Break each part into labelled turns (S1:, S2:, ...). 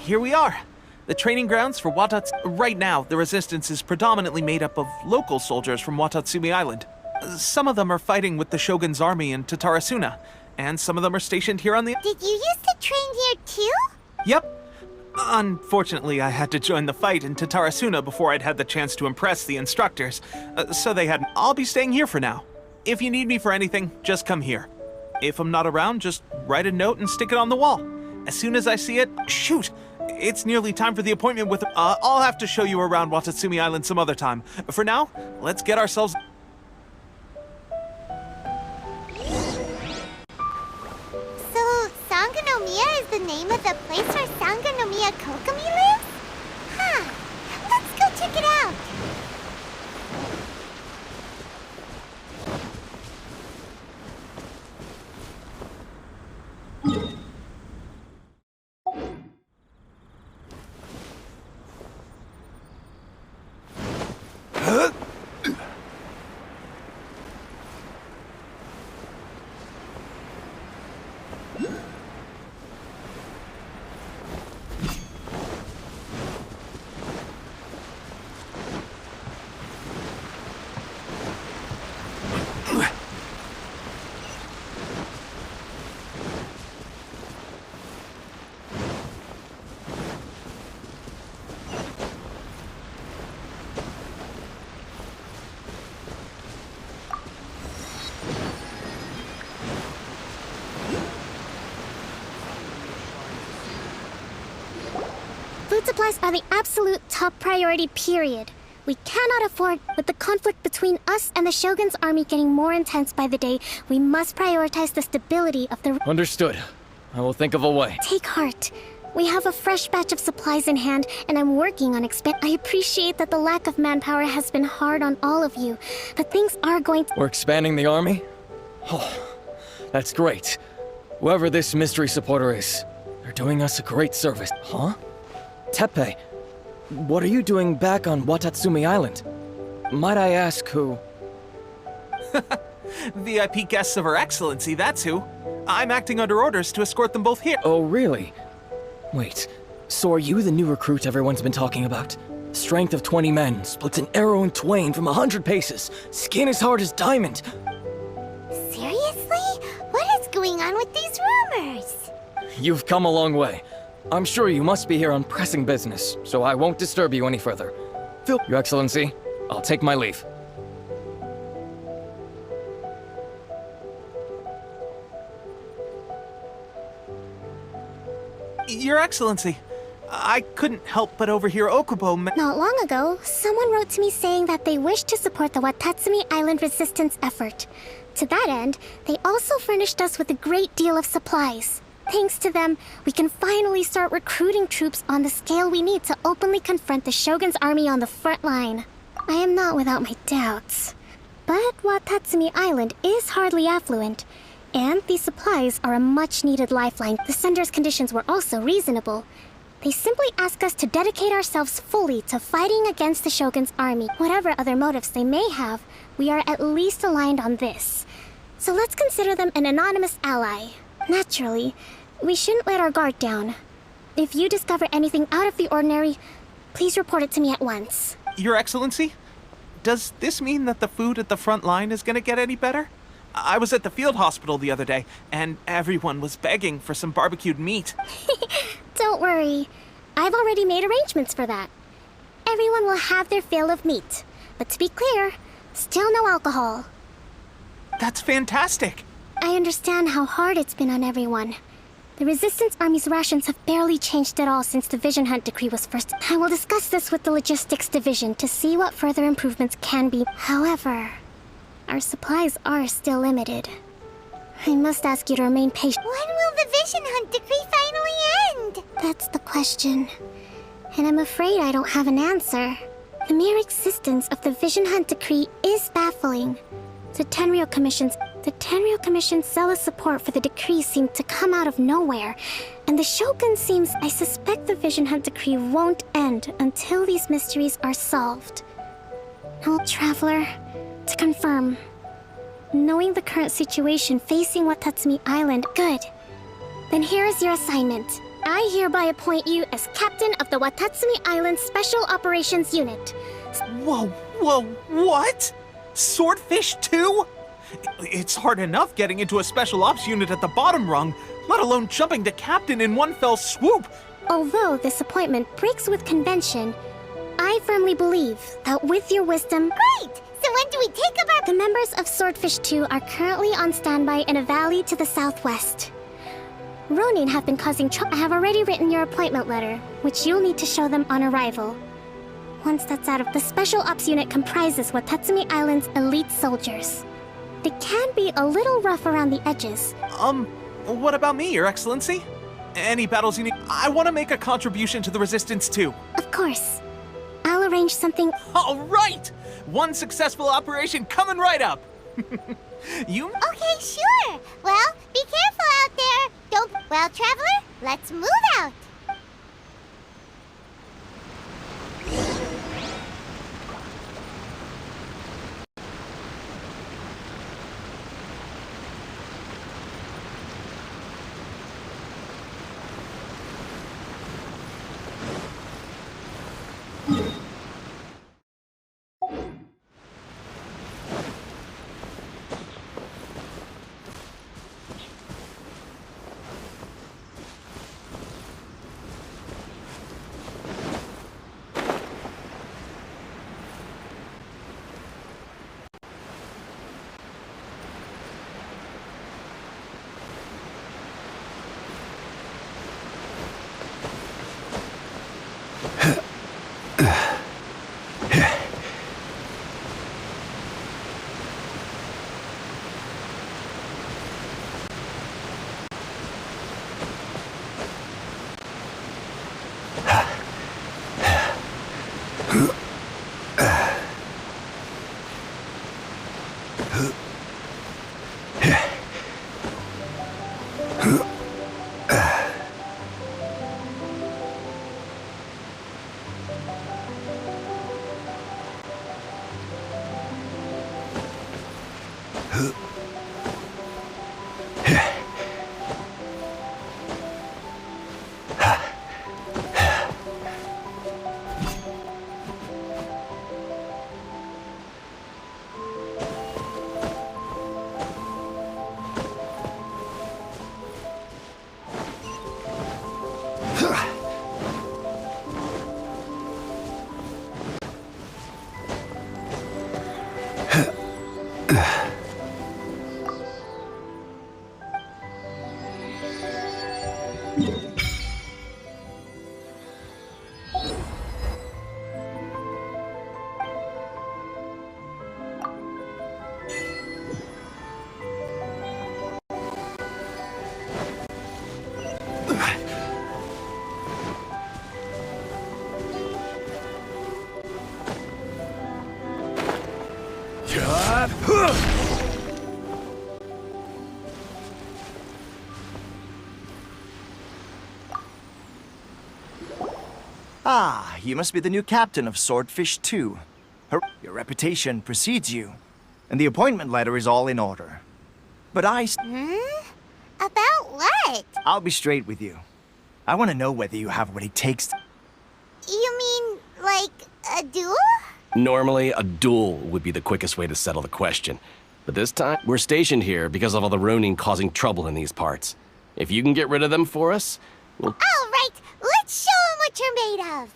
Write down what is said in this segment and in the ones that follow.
S1: here we are. The training grounds for Right now, the resistance is predominantly made up of local soldiers from Watatsumi Island. Some of them are fighting with the Shogun's army in Tatarasuna, and some of them are stationed here on the...
S2: Did you used to train here too?
S1: Yep. Unfortunately, I had to join the fight in Tatarasuna before I'd had the chance to impress the instructors, so they had... I'll be staying here for now. If you need me for anything, just come here. If I'm not around, just write a note and stick it on the wall. As soon as I see it, shoot! It's nearly time for the appointment with... I'll have to show you around Watatsumi Island some other time. For now, let's get ourselves...
S2: So, Sangonomiya is the name of the place where Sangonomiya Kokomi lives? Huh. Let's go check it out.
S3: Food supplies are the absolute top priority, period. We cannot afford, with the conflict between us and the Shogun's army getting more intense by the day, we must prioritize the stability of the...
S4: Understood. I will think of a way.
S3: Take heart. We have a fresh batch of supplies in hand, and I'm working on I appreciate that the lack of manpower has been hard on all of you, but things are going to...
S4: We're expanding the army? Oh, that's great. Whoever this mystery supporter is, they're doing us a great service. Huh? Teppei, what are you doing back on Watatsumi Island? Might I ask who?
S1: VIP guests of Her Excellency, that's who. I'm acting under orders to escort them both here.
S4: Oh, really? Wait, so are you the new recruit everyone's been talking about? Strength of 20 men, splits an arrow in twain from 100 paces, skin as hard as diamond.
S2: Seriously? What is going on with these rumors?
S4: You've come a long way. I'm sure you must be here on pressing business, so I won't disturb you any further. Your Excellency, I'll take my leave.
S1: Your Excellency, I couldn't help but overhear Okubo
S3: Not long ago, someone wrote to me saying that they wish to support the Watatsumi Island resistance effort. To that end, they also furnished us with a great deal of supplies. Thanks to them, we can finally start recruiting troops on the scale we need to openly confront the Shogun's army on the front line. I am not without my doubts. But Watatsumi Island is hardly affluent, and these supplies are a much-needed lifeline. The sender's conditions were also reasonable. They simply ask us to dedicate ourselves fully to fighting against the Shogun's army. Whatever other motives they may have, we are at least aligned on this. So let's consider them an anonymous ally. Naturally, we shouldn't let our guard down. If you discover anything out of the ordinary, please report it to me at once.
S1: Your Excellency, does this mean that the food at the front line is gonna get any better? I was at the field hospital the other day, and everyone was begging for some barbecued meat.
S3: Don't worry. I've already made arrangements for that. Everyone will have their fill of meat. But to be clear, still no alcohol.
S1: That's fantastic!
S3: I understand how hard it's been on everyone. The Resistance Army's rations have barely changed at all since the Vision Hunt decree was first. I will discuss this with the Logistics Division to see what further improvements can be. However, our supplies are still limited. I must ask you to remain patient.
S2: When will the Vision Hunt decree finally end?
S3: That's the question. And I'm afraid I don't have an answer. The mere existence of the Vision Hunt decree is baffling. The Tenryou Commission's zealous support for the decree seemed to come out of nowhere, and the Shogun seems... I suspect the Vision Hunt decree won't end until these mysteries are solved. Now, Traveler, to confirm, knowing the current situation facing Watatsumi Island, good. Then here is your assignment. I hereby appoint you as captain of the Watatsumi Island Special Operations Unit.
S1: Whoa, what? Swordfish too? It's hard enough getting into a special ops unit at the bottom rung, let alone jumping to captain in one fell swoop.
S3: Although this appointment breaks with convention, I firmly believe that with your wisdom...
S2: Great! So when do we take up our...
S3: The members of Swordfish 2 are currently on standby in a valley to the southwest. Ronin have been causing trouble. I have already written your appointment letter, which you'll need to show them on arrival. Once that's out of... The Special Ops Unit comprises Watatsumi Island's elite soldiers. They can be a little rough around the edges.
S1: What about me, Your Excellency? Any battles you need? I want to make a contribution to the Resistance too.
S3: Of course. I'll arrange something...
S1: All right! One successful operation coming right up! You...
S2: Okay, sure. Well, be careful out there. Don't... Well, Traveler, let's move out.
S5: Ah, you must be the new captain of Swordfish 2. Your reputation precedes you, and the appointment letter is all in order. But
S2: About what?
S5: I'll be straight with you. I want to know whether you have what it takes to...
S2: You mean, like, a duel?
S6: Normally, a duel would be the quickest way to settle the question. But this time, we're stationed here because of all the Ronin causing trouble in these parts. If you can get rid of them for us, we'll...
S2: All right, let's show 'em what you're made of.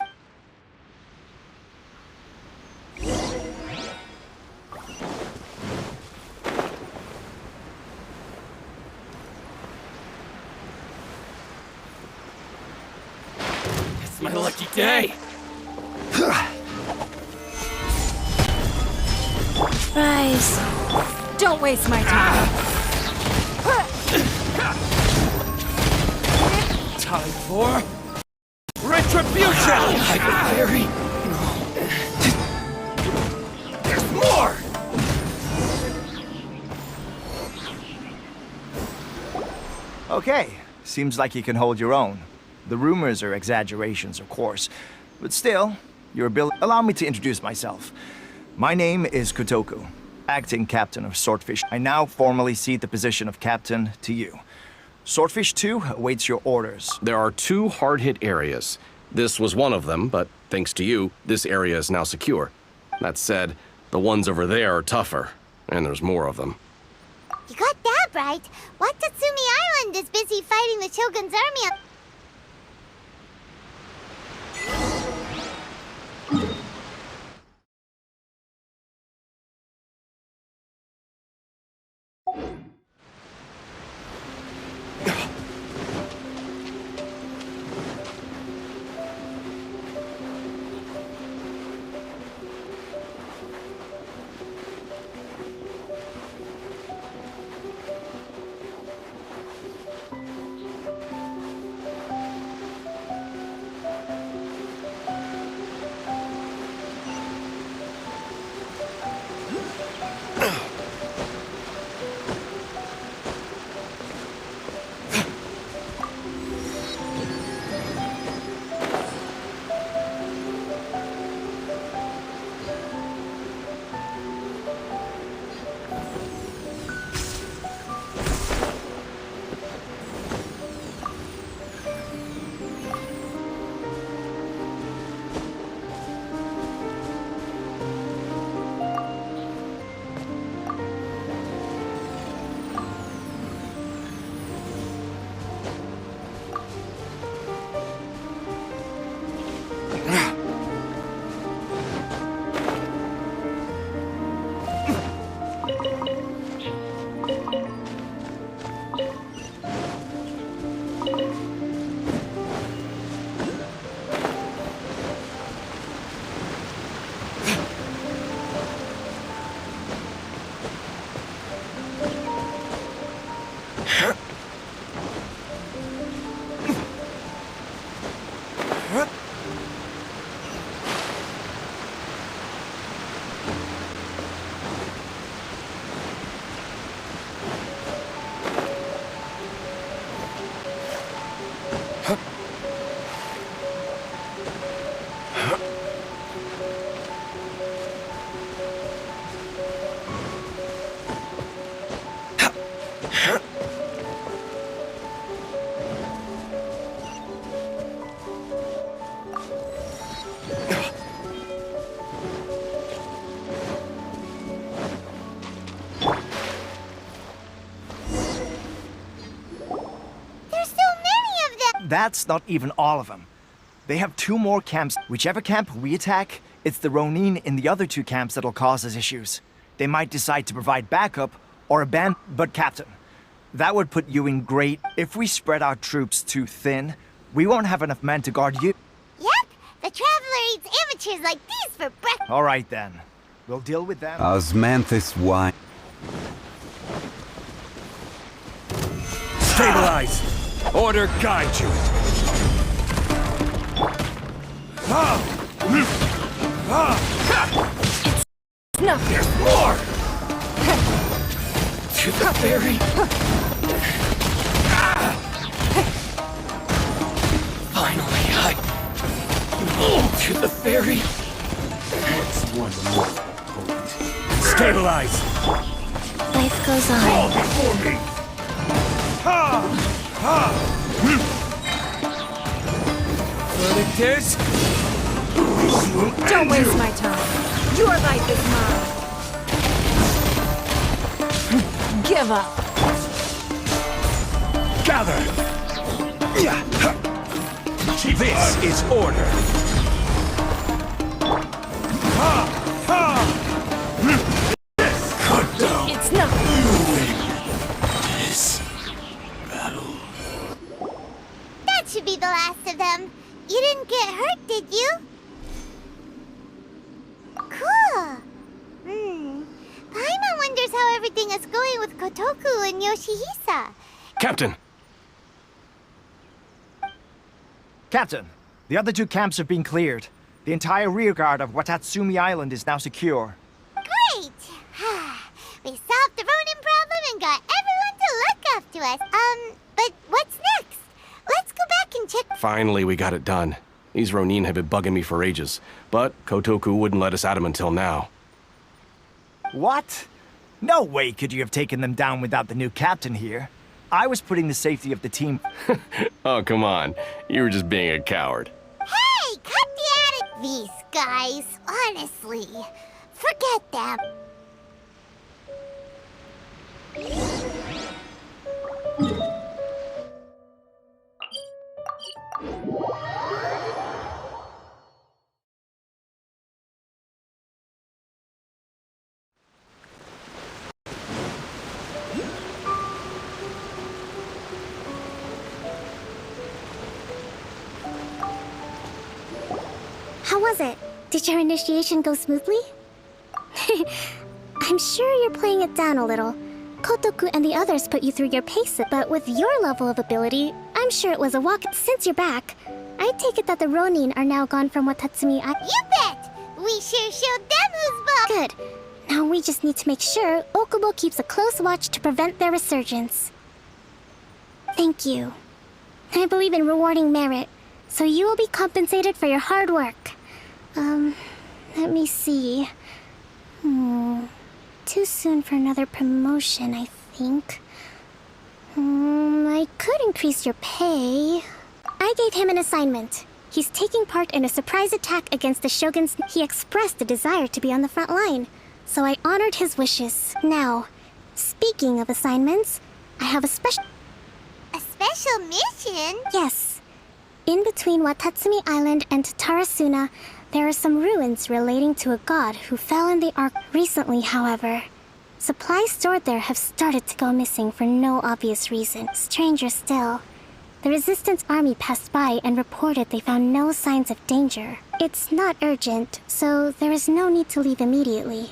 S4: It's my lucky day!
S7: Rise. Don't waste my time.
S4: Time for... retribution! Hyperberry! There's more!
S5: Okay, seems like you can hold your own. The rumors are exaggerations, of course, but still, your ability... Allow me to introduce myself. My name is Kotoku, acting captain of Swordfish. I now formally cede the position of captain to you. Swordfish 2 awaits your orders.
S6: There are 2 hard-hit areas. This was one of them, but thanks to you, this area is now secure. That said, the ones over there are tougher, and there's more of them.
S2: You got that right. Watatsumi Island is busy fighting the Shogun's army.
S5: That's not even all of them. They have 2 more camps. Whichever camp we attack, it's the Ronin in the other 2 camps that'll cause us issues. They might decide to provide backup or abandon. But Captain, that would put you in great. If we spread our troops too thin, we won't have enough men to guard you.
S2: Yep, the Traveler eats amateurs like these for breakfast.
S5: All right then. We'll deal with them.
S8: Osmanthus wine.
S9: Stabilize! Order guide you!
S7: No.
S9: There's more! To the ferry! Finally, to the ferry! What's one more potent? Stabilize!
S3: Life goes on.
S9: Fall before me! Verdict
S7: Don't waste my time. Your life is mine. Give up.
S9: gather! This is order! Cut down!
S7: It's not.
S9: This battle.
S2: That should be the last of them. You didn't get hurt, did you? Cool. Paimon wonders how everything is going with Kotoku and Yoshihisa.
S6: Captain!
S5: Captain, the other 2 camps have been cleared. The entire rearguard of Watatsumi Island is now secure.
S2: Great! We solved the Ronin problem and got everyone to look after us. But what's next? Let's go back and check.
S6: Finally, we got it done. These Ronin have been bugging me for ages, but Kotoku wouldn't let us at them until now.
S5: What? No way could you have taken them down without the new captain here. I was putting the safety of the team.
S6: Oh, come on. You were just being a coward.
S2: Hey, cut the attitude. These guys, honestly, forget them.
S3: How was it? Did your initiation go smoothly? I'm sure you're playing it down a little. Kotoku and the others put you through your paces, but with your level of ability, I'm sure it was a walk. Since you're back, I take it that the Ronin are now gone from Watatsumi.
S2: You bet! We sure showed them who's boss!
S3: Good. Now we just need to make sure Okubo keeps a close watch to prevent their resurgence. Thank you. I believe in rewarding merit, so you will be compensated for your hard work. Let me see. Too soon for another promotion, I think. I could increase your pay. I gave him an assignment. He's taking part in a surprise attack against the Shogun's. He expressed a desire to be on the front line, so I honored his wishes. Now, speaking of assignments, I have a special...
S2: A special mission?
S3: Yes. In between Watatsumi Island and Tarasuna, there are some ruins relating to a god who fell in the Ark. Recently, however, supplies stored there have started to go missing for no obvious reason. Stranger still, the Resistance army passed by and reported they found no signs of danger. It's not urgent, so there is no need to leave immediately.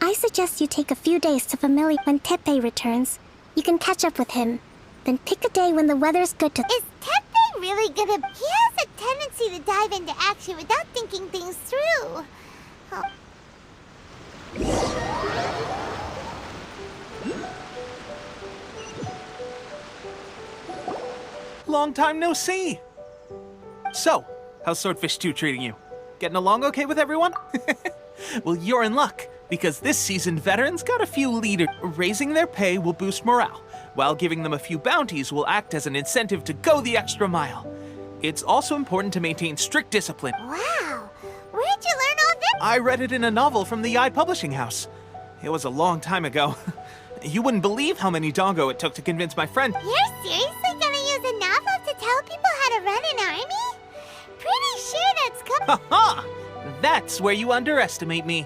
S3: I suggest you take a few days to familiarize. When Teppei returns, you can catch up with him. Then pick a day when the weather's good to...
S2: Is Teppei really gonna... He has a tendency to dive into action without thinking things through. Oh.
S1: Long time no see. So, how's Swordfish 2 treating you? Getting along okay with everyone? Well, you're in luck, because this seasoned veterans got a few leaders. Raising their pay will boost morale, while giving them a few bounties will act as an incentive to go the extra mile. It's also important to maintain strict discipline.
S2: Wow! Where'd you learn all this?
S1: I read it in a novel from the Publishing House. It was a long time ago. You wouldn't believe how many dongo it took to convince my friend.
S2: You're seriously gonna use a novel to tell people how to run an army? Pretty sure that's
S1: Ha-ha! That's where you underestimate me.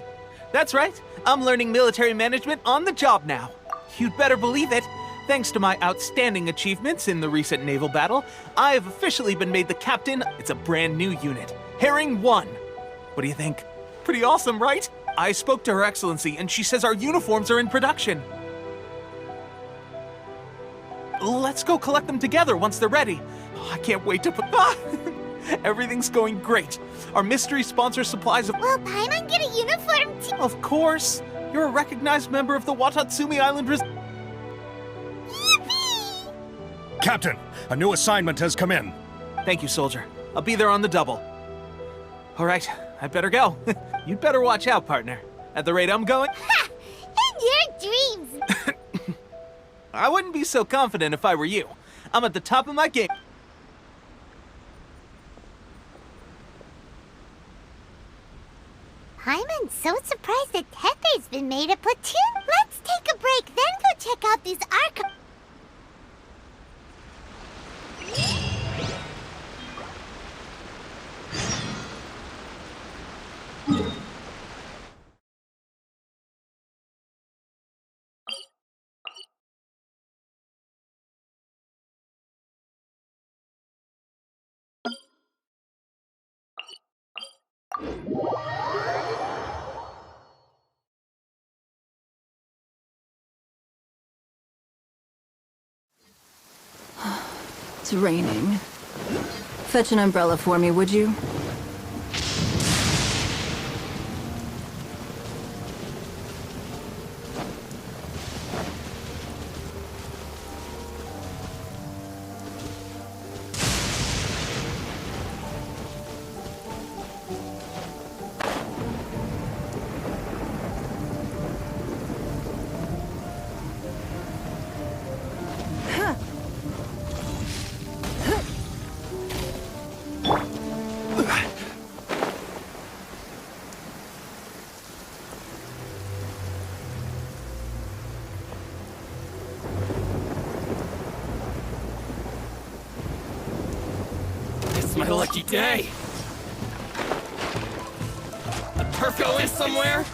S1: That's right, I'm learning military management on the job now. You'd better believe it. Thanks to my outstanding achievements in the recent naval battle, I have officially been made the captain. It's a brand new unit, Herring 1. What do you think? Pretty awesome, right? I spoke to Her Excellency, and she says our uniforms are in production. Let's go collect them together once they're ready. Oh, I can't wait to put... Everything's going great. Our mystery sponsor supplies of...
S2: Will Paimon get a uniform too?
S1: Of course. You're a recognized member of the Watatsumi Island
S2: Yippee!
S8: Captain, a new assignment has come in.
S1: Thank you, soldier. I'll be there on the double. All right, I better go. You'd better watch out, partner. At the rate I'm going...
S2: Ha! In your dreams!
S1: I wouldn't be so confident if I were you. I'm at the top of my game.
S2: Paimon's so surprised that Teppei's been made a platoon. Let's take a break, then go check out these Archon.
S7: It's raining. Fetch an umbrella for me, would you? Huh.
S4: my lucky day! The turf going somewhere?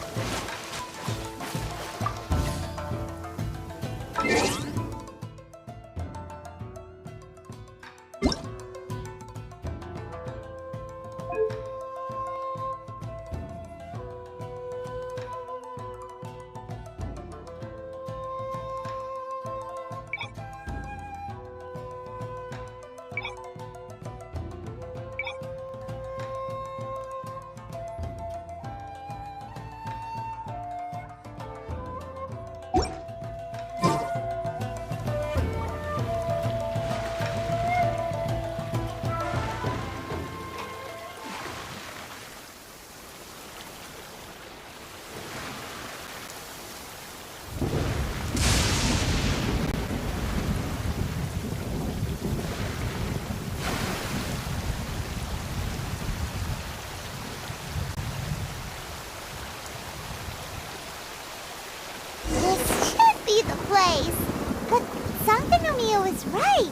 S2: But Sangonomiya was right.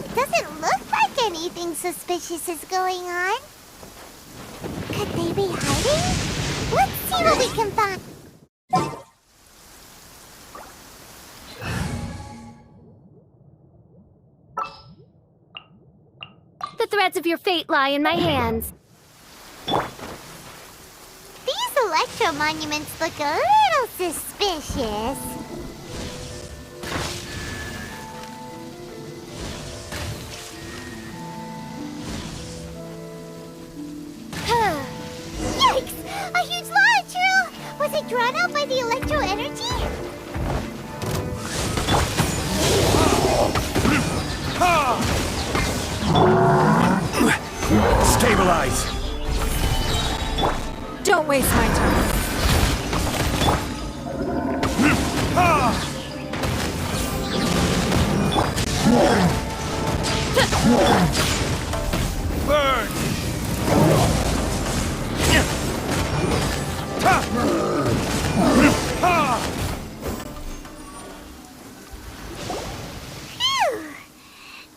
S2: It doesn't look like anything suspicious is going on. Could they be hiding? Let's see what we can find.
S3: The threads of your fate lie in my hands.
S2: These electro monuments look a little suspicious. Yikes! A huge lava trail! Was it drawn out by the electro energy?
S8: Stabilize!
S7: Don't waste my time.
S8: Burn!
S2: Phew!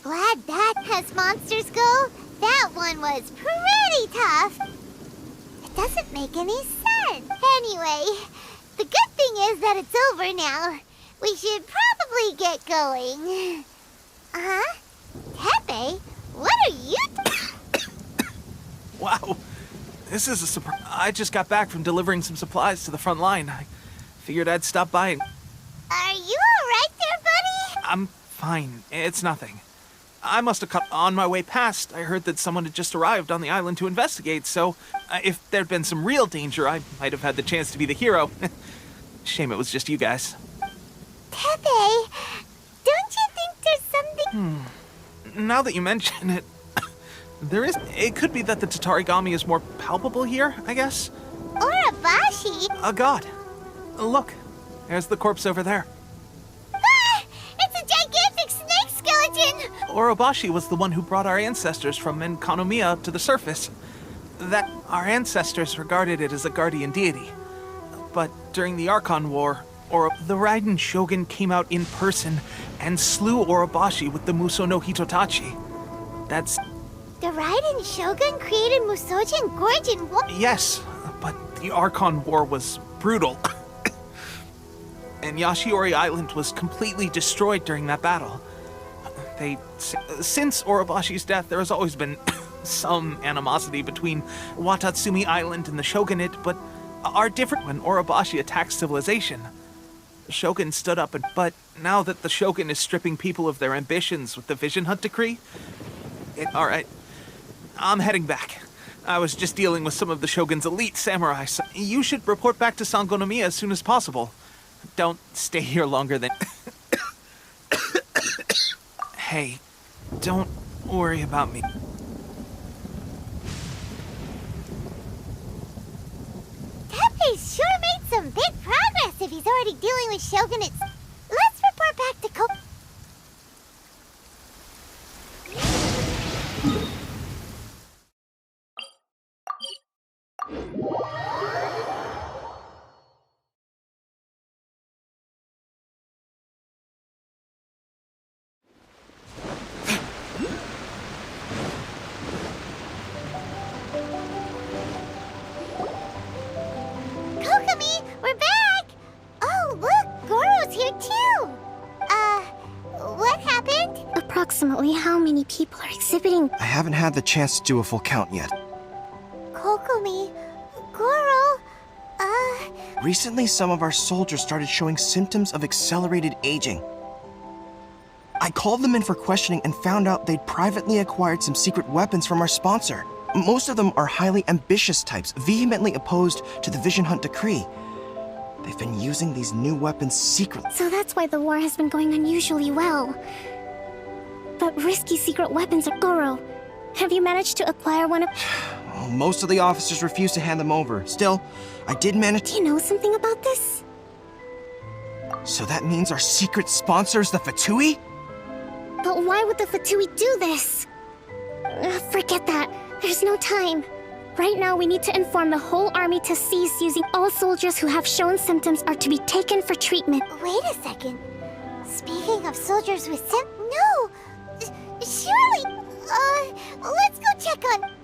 S2: Glad that has monsters go. That one was pretty tough. It doesn't make any sense. Anyway, the good thing is that it's over now. We should probably get going. Huh? Tepe, what are you
S1: Wow. This is a surprise. I just got back from delivering some supplies to the front line. I figured I'd stop by and...
S2: Are you alright there, buddy?
S1: I'm fine. It's nothing. I must have cut on my way past. I heard that someone had just arrived on the island to investigate, so if there'd been some real danger, I might have had the chance to be the hero. Shame it was just you guys.
S2: Tepe, don't you think there's something...
S1: Now that you mention it, there is... It could be that the Tatarigami is more palpable here, I guess.
S2: Urabashi?
S1: A god. Look, there's the corpse over there.
S2: Ah! It's a gigantic snake skeleton!
S1: Orobashi was the one who brought our ancestors from Enkanomiya to the surface. That our ancestors regarded it as a guardian deity. But during the Archon War, the Raiden Shogun came out in person and slew Orobashi with the Muso no Hitotachi. That's...
S2: The Raiden Shogun created Musojin Gorjin War...
S1: Yes, but the Archon War was brutal. And Yashiori Island was completely destroyed during that battle. Since Orobashi's death, there has always been some animosity between Watatsumi Island and the Shogunate, but are different when Orobashi attacked civilization. The Shogun stood up, but now that the Shogun is stripping people of their ambitions with the Vision Hunt decree... Alright, I'm heading back. I was just dealing with some of the Shogun's elite samurai, so you should report back to Sangonomiya as soon as possible. Don't stay here longer than... Hey, don't worry about me.
S2: Tepe's sure made some big progress if he's already dealing with Shogunates. Let's report back to
S10: I haven't had the chance to do a full count yet.
S2: Kokomi, Goro,
S10: Recently, some of our soldiers started showing symptoms of accelerated aging. I called them in for questioning and found out they'd privately acquired some secret weapons from our sponsor. Most of them are highly ambitious types, vehemently opposed to the Vision Hunt decree. They've been using these new weapons secretly.
S3: So that's why the war has been going unusually well. But risky secret weapons are Goro. Have you managed to acquire one of...
S10: Well, most of the officers refuse to hand them over. Still, I did manage...
S3: Do you know something about this?
S10: So that means our secret sponsor is the Fatui?
S3: But why would the Fatui do this? Forget that. There's no time. Right now, we need to inform the whole army to cease using all soldiers who have shown symptoms are to be taken for treatment.
S2: wait a second. Speaking of soldiers with No! Surely! Let's go check on...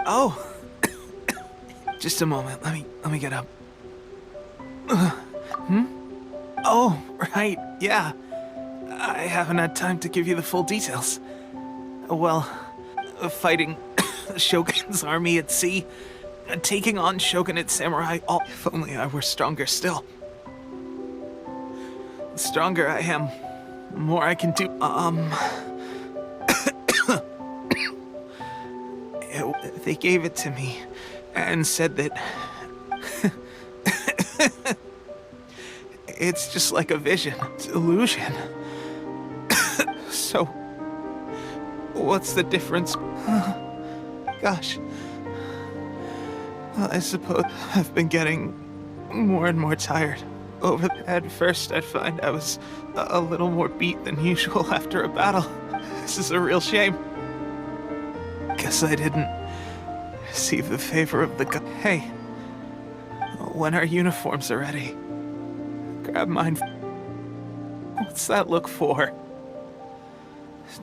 S1: Oh. Just a moment. Let me get up. Oh, right. Yeah. I haven't had time to give you the full details. Well, fighting Shogun's army at sea, taking on shogunate samurai. If only I were stronger still. The stronger I am, the more I can do. They gave it to me and said that it's just like a vision, it's illusion. So, what's the difference? Gosh. Well, I suppose I've been getting more and more tired. At first, I'd find I was a little more beat than usual after a battle. This is a real shame. Guess I didn't receive the favor of the Hey, when our uniforms are ready, grab mine. What's that look for?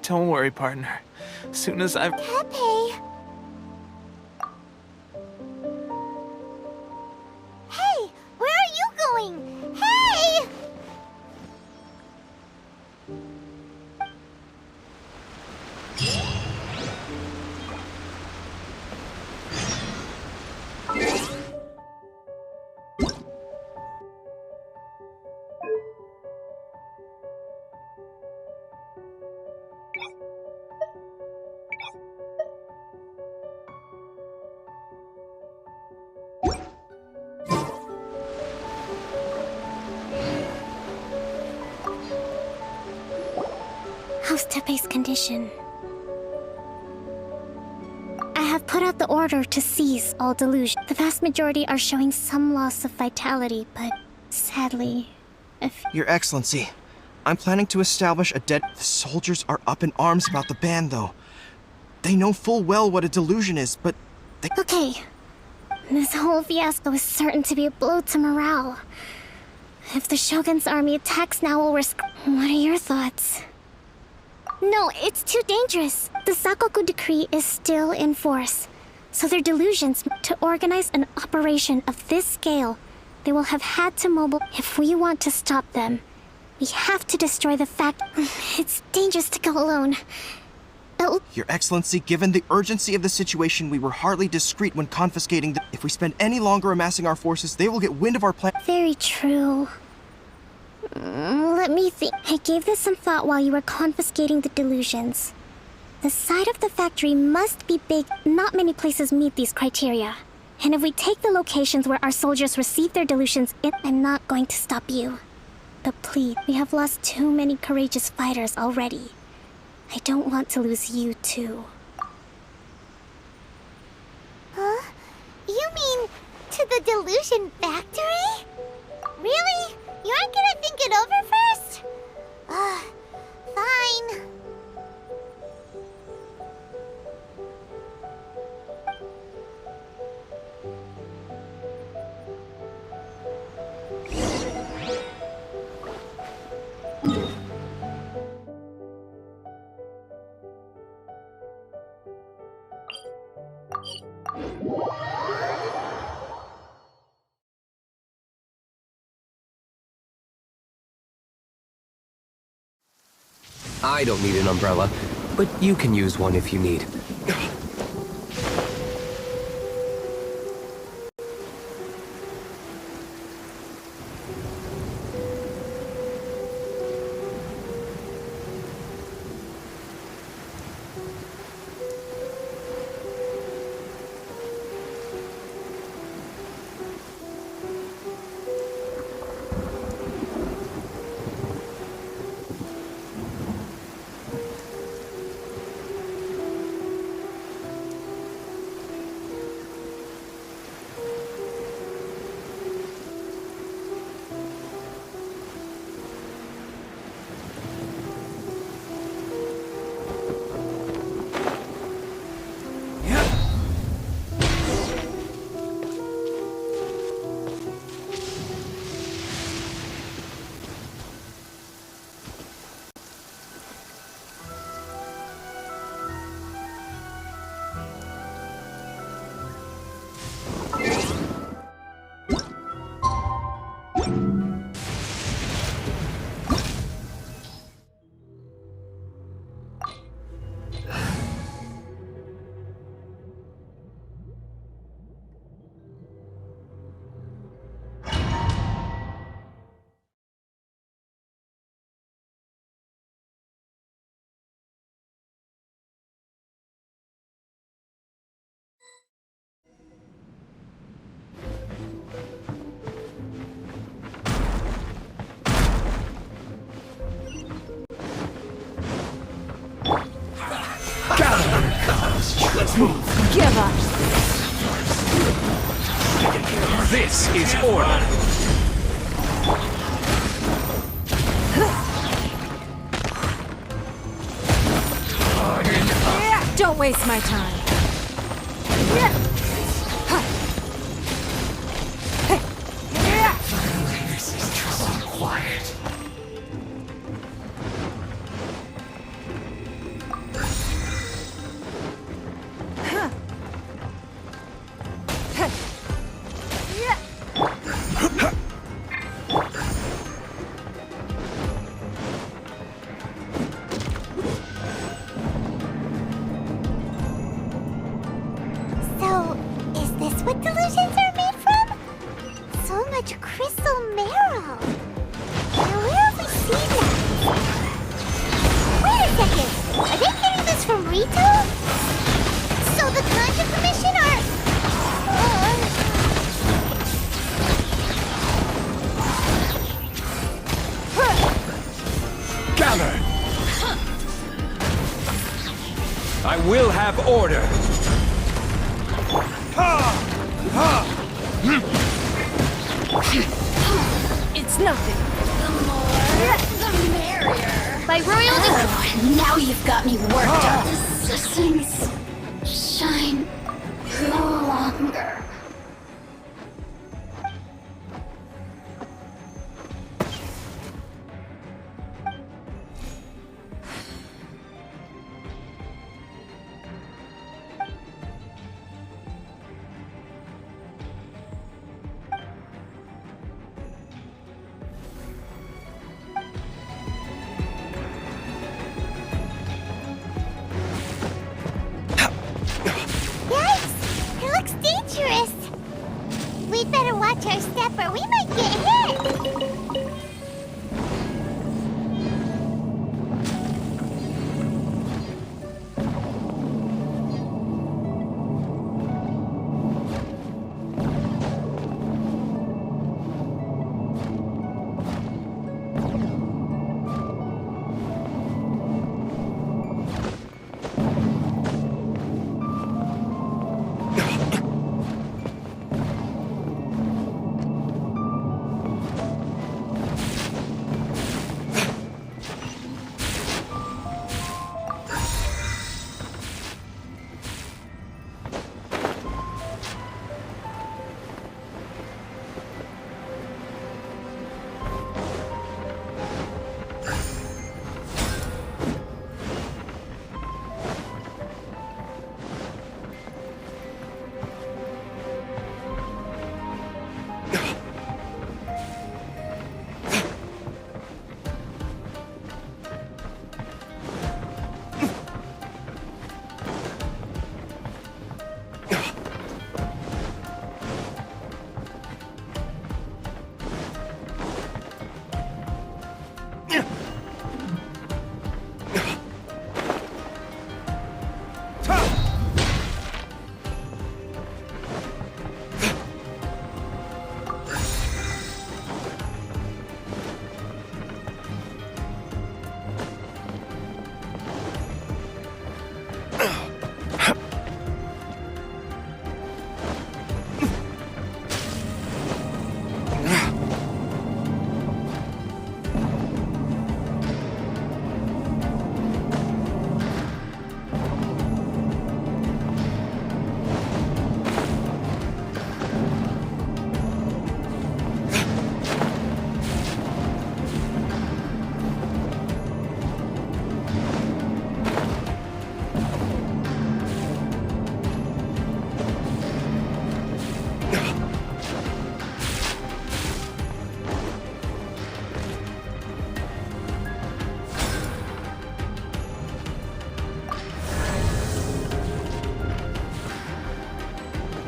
S1: Don't worry, partner. As soon as I've...
S2: Pepe! Hey! Where are you going? Hey!
S3: How's Tepe's condition? I have put out the order to seize all delusion. The vast majority are showing some loss of vitality, but sadly,
S10: Your Excellency, I'm planning to establish a The soldiers are up in arms about the ban, though. They know full well what a delusion is, but they...
S3: Okay. This whole fiasco is certain to be a blow to morale. If the Shogun's army attacks now, we'll risk... What are your thoughts? No, it's too dangerous. The Sakoku decree is still in force. So their delusions, to organize an operation of this scale, they will have had to mobile. If we want to stop them, we have to destroy the fact. It's dangerous to go alone.
S10: Your Excellency, given the urgency of the situation, we were hardly discreet when confiscating the... If we spend any longer amassing our forces, they will get wind of our plan.
S3: Very true. Let me think. I gave this some thought while you were confiscating the delusions. The side of the factory must be big. Not many places meet these criteria. And if we take the locations where our soldiers receive their delusions, I'm not going to stop you. But please, we have lost too many courageous fighters already. I don't want to lose you too.
S2: Huh? You mean to the delusion factory? Really? You aren't gonna think it over first? Fine.
S11: I don't need an umbrella, but you can use one if you need.
S9: Let's move.
S7: Give up.
S8: This is order.
S7: Don't waste my time.
S9: This is trouble. Quiet.
S2: So, is this what delusions are made from? So much crystal marrow. Now where have we seen that? Wait a second! Are they getting this from Rito? So the Conjure Commission are...
S8: Gather! I will have order.
S7: It's nothing.
S12: The merrier.
S7: By royal
S12: Oh, now you've got me worked up. The systems shine no longer.
S2: better watch our step or we might get hit!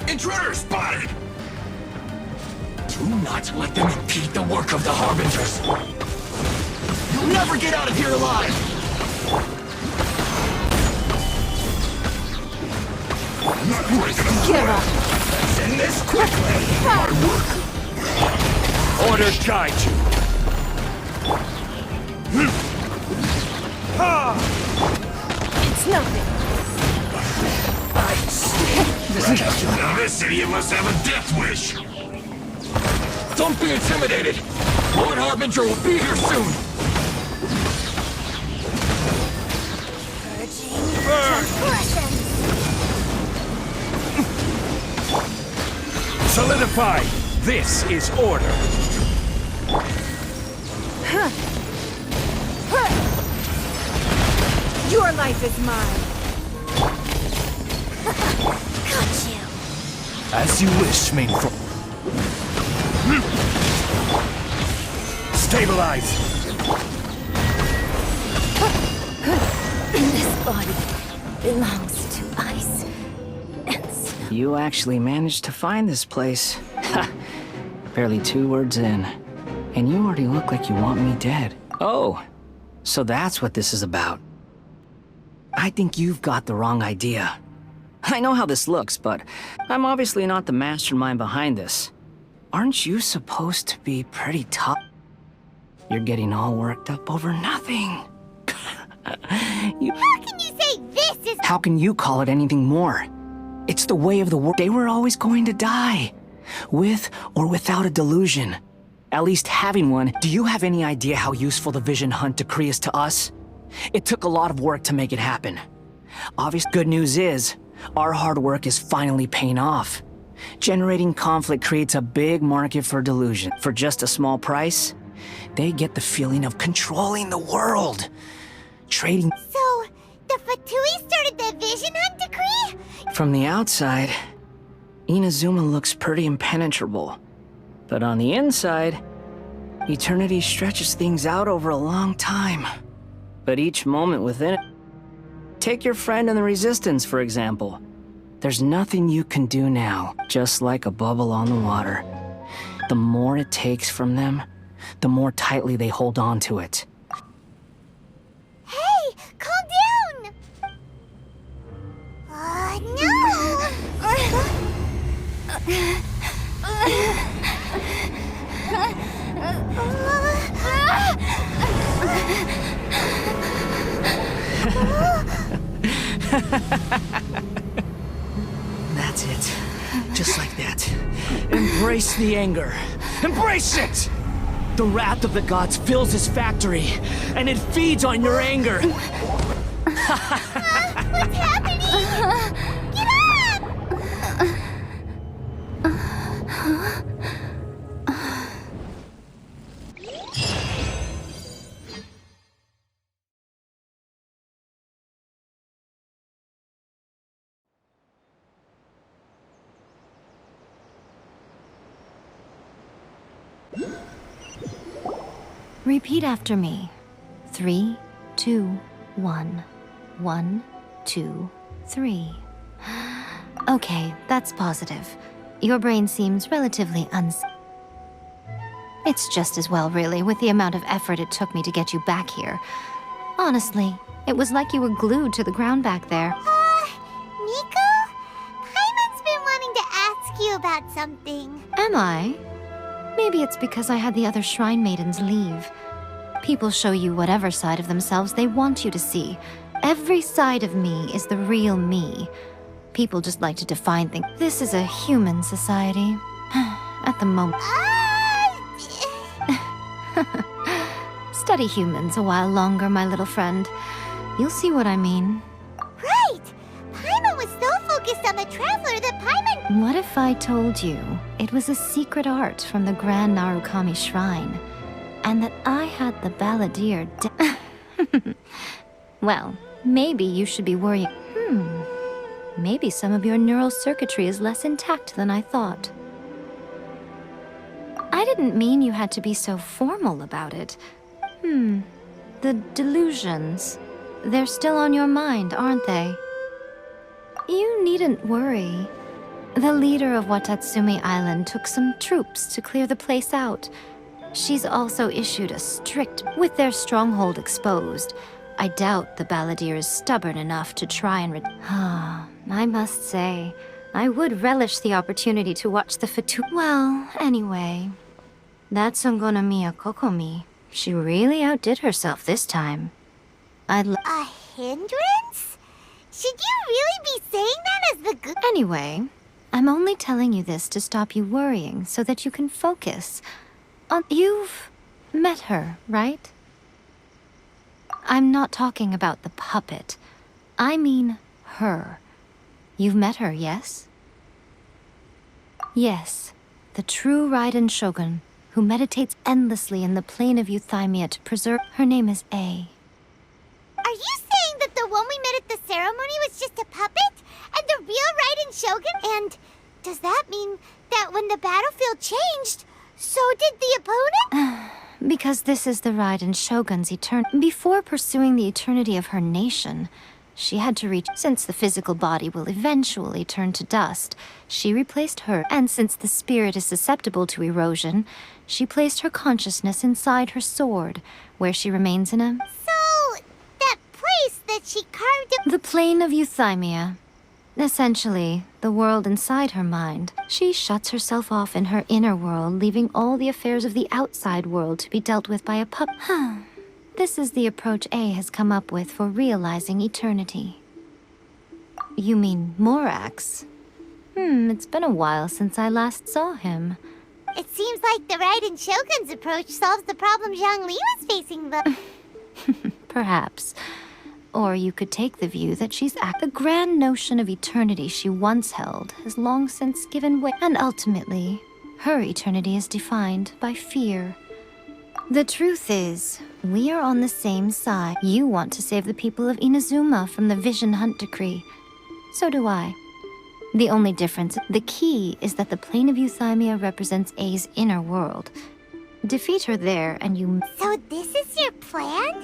S8: Intruder spotted! Do not let them impede the work of the Harbingers! You'll never get out of here alive! I'm not breaking them
S7: Give up!
S8: Let's end this quickly! My work! Orders guide you!
S7: It's nothing!
S8: Now this idiot must have a death wish! Don't be intimidated! Lord Harbinger will be here soon! Burn! Solidify! This is order!
S7: Your life is mine!
S2: Got you!
S5: As you wish, main fro-
S8: Stabilize!
S12: This body belongs to ice and snow.
S13: You actually managed to find this place. Barely 2 words in. And you already look like you want me dead. Oh, so that's what this is about. I think you've got the wrong idea. I know how this looks, but I'm obviously not the mastermind behind this. Aren't you supposed to be pretty tough? You're getting all worked up over nothing.
S2: How can you say this is—
S13: How can you call it anything more? It's the way of the world. They were always going to die. With or without a delusion. At least having one. Do you have any idea how useful the Vision Hunt decree is to us? It took a lot of work to make it happen. Obvious good news is, our hard work is finally paying off. Generating conflict creates a big market for delusion. For just a small price, they get the feeling of controlling the world. Trading.
S2: So, the Fatui started the Vision Hunt decree?
S13: From the outside, Inazuma looks pretty impenetrable. But on the inside, eternity stretches things out over a long time. But each moment within it... Take your friend in the Resistance, for example. There's nothing you can do now, just like a bubble on the water. The more it takes from them, the more tightly they hold on to it.
S2: Hey, calm down!
S13: That's it. Just like that. Embrace the anger. Embrace it! The wrath of the gods fills his factory, and it feeds on your anger.
S2: What's happening? Get up!
S14: Repeat after me. 3, 2, 1. 1, 2, 3. Okay, that's positive. Your brain seems relatively It's just as well, really, with the amount of effort it took me to get you back here. Honestly, it was like you were glued to the ground back there.
S2: Nico? Paimon's been wanting to ask you about something.
S14: Am I? Maybe it's because I had the other Shrine Maidens leave. People show you whatever side of themselves they want you to see. Every side of me is the real me. People just like to define things. This is a human society. At the moment. Study humans a while longer, my little friend. You'll see what I mean.
S2: Right! Paimon was so focused on the Traveler that Paimon...
S14: What if I told you it was a secret art from the Grand Narukami Shrine, and that I had the Balladeer Well, maybe you should be worrying. Maybe some of your neural circuitry is less intact than I thought. I didn't mean you had to be so formal about it. The delusions. They're still on your mind, aren't they? You needn't worry. The leader of Watatsumi Island took some troops to clear the place out. She's also issued a strict... With their stronghold exposed, I doubt the Balladeer is stubborn enough to try and... I must say, I would relish the opportunity to watch the Well, anyway... That Songonamiya Kokomi, she really outdid herself this time.
S2: A hindrance? Should you really be saying that as the good...
S14: Anyway, I'm only telling you this to stop you worrying so that you can focus on... You've met her, right? I'm not talking about the puppet. I mean her. You've met her, yes? Yes, the true Raiden Shogun, who meditates endlessly in the plane of Euthymia to preserve... Her name is A.
S2: Are you saying that the one we met at the ceremony was just a puppet? And the real Raiden Shogun? And does that mean that when the battlefield changed, so did the opponent?
S14: Because this is the Raiden Shogun's eternity. Before pursuing the eternity of her nation, she had to reach... Since the physical body will eventually turn to dust, she replaced her. And since the spirit is susceptible to erosion, she placed her consciousness inside her sword, where she remains in a...
S2: So, that place that she carved...
S14: The plane of Euthymia. Essentially, the world inside her mind. She shuts herself off in her inner world, leaving all the affairs of the outside world to be dealt with by a puppet. This is the approach A has come up with for realizing eternity. You mean Morax? It's been a while since I last saw him.
S2: It seems like the Raiden Shogun's approach solves the problem Zhongli was facing, but...
S14: Perhaps. Or you could take the view that she's the grand notion of eternity she once held has long since given way, and ultimately, her eternity is defined by fear. The truth is, we are on the same side. You want to save the people of Inazuma from the Vision Hunt Decree. So do I. The only difference, the key is that the plane of Euthymia represents A's inner world. Defeat her there and you...
S2: So this is your plan?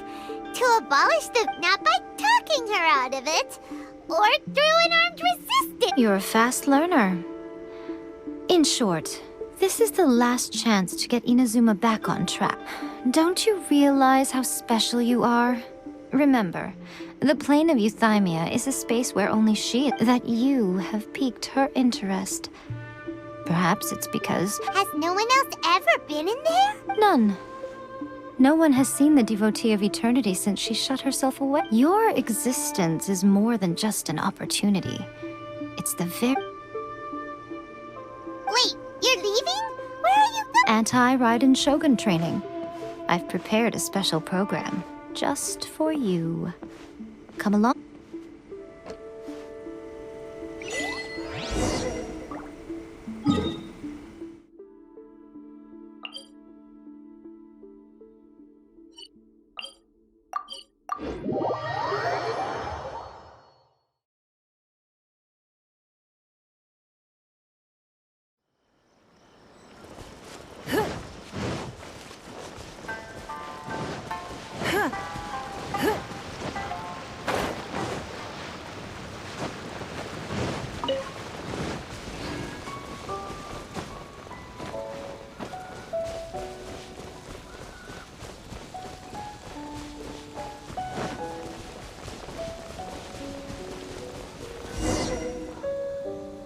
S2: To abolish the... Not by talking her out of it, or through an armed resistance.
S14: You're a fast learner. In short, This is the last chance to get Inazuma back on track. Don't you realize how special you are? Remember, the plane of Euthymia is a space where only she... that you have piqued her interest. Perhaps it's because...
S2: Has no one else ever been in there?
S14: None. No one has seen the devotee of eternity since she shut herself away. Your existence is more than just an opportunity. It's the very...
S2: Wait, you're leaving? Where are you going?
S14: Anti-Raiden Shogun training. I've prepared a special program just for you. Come along.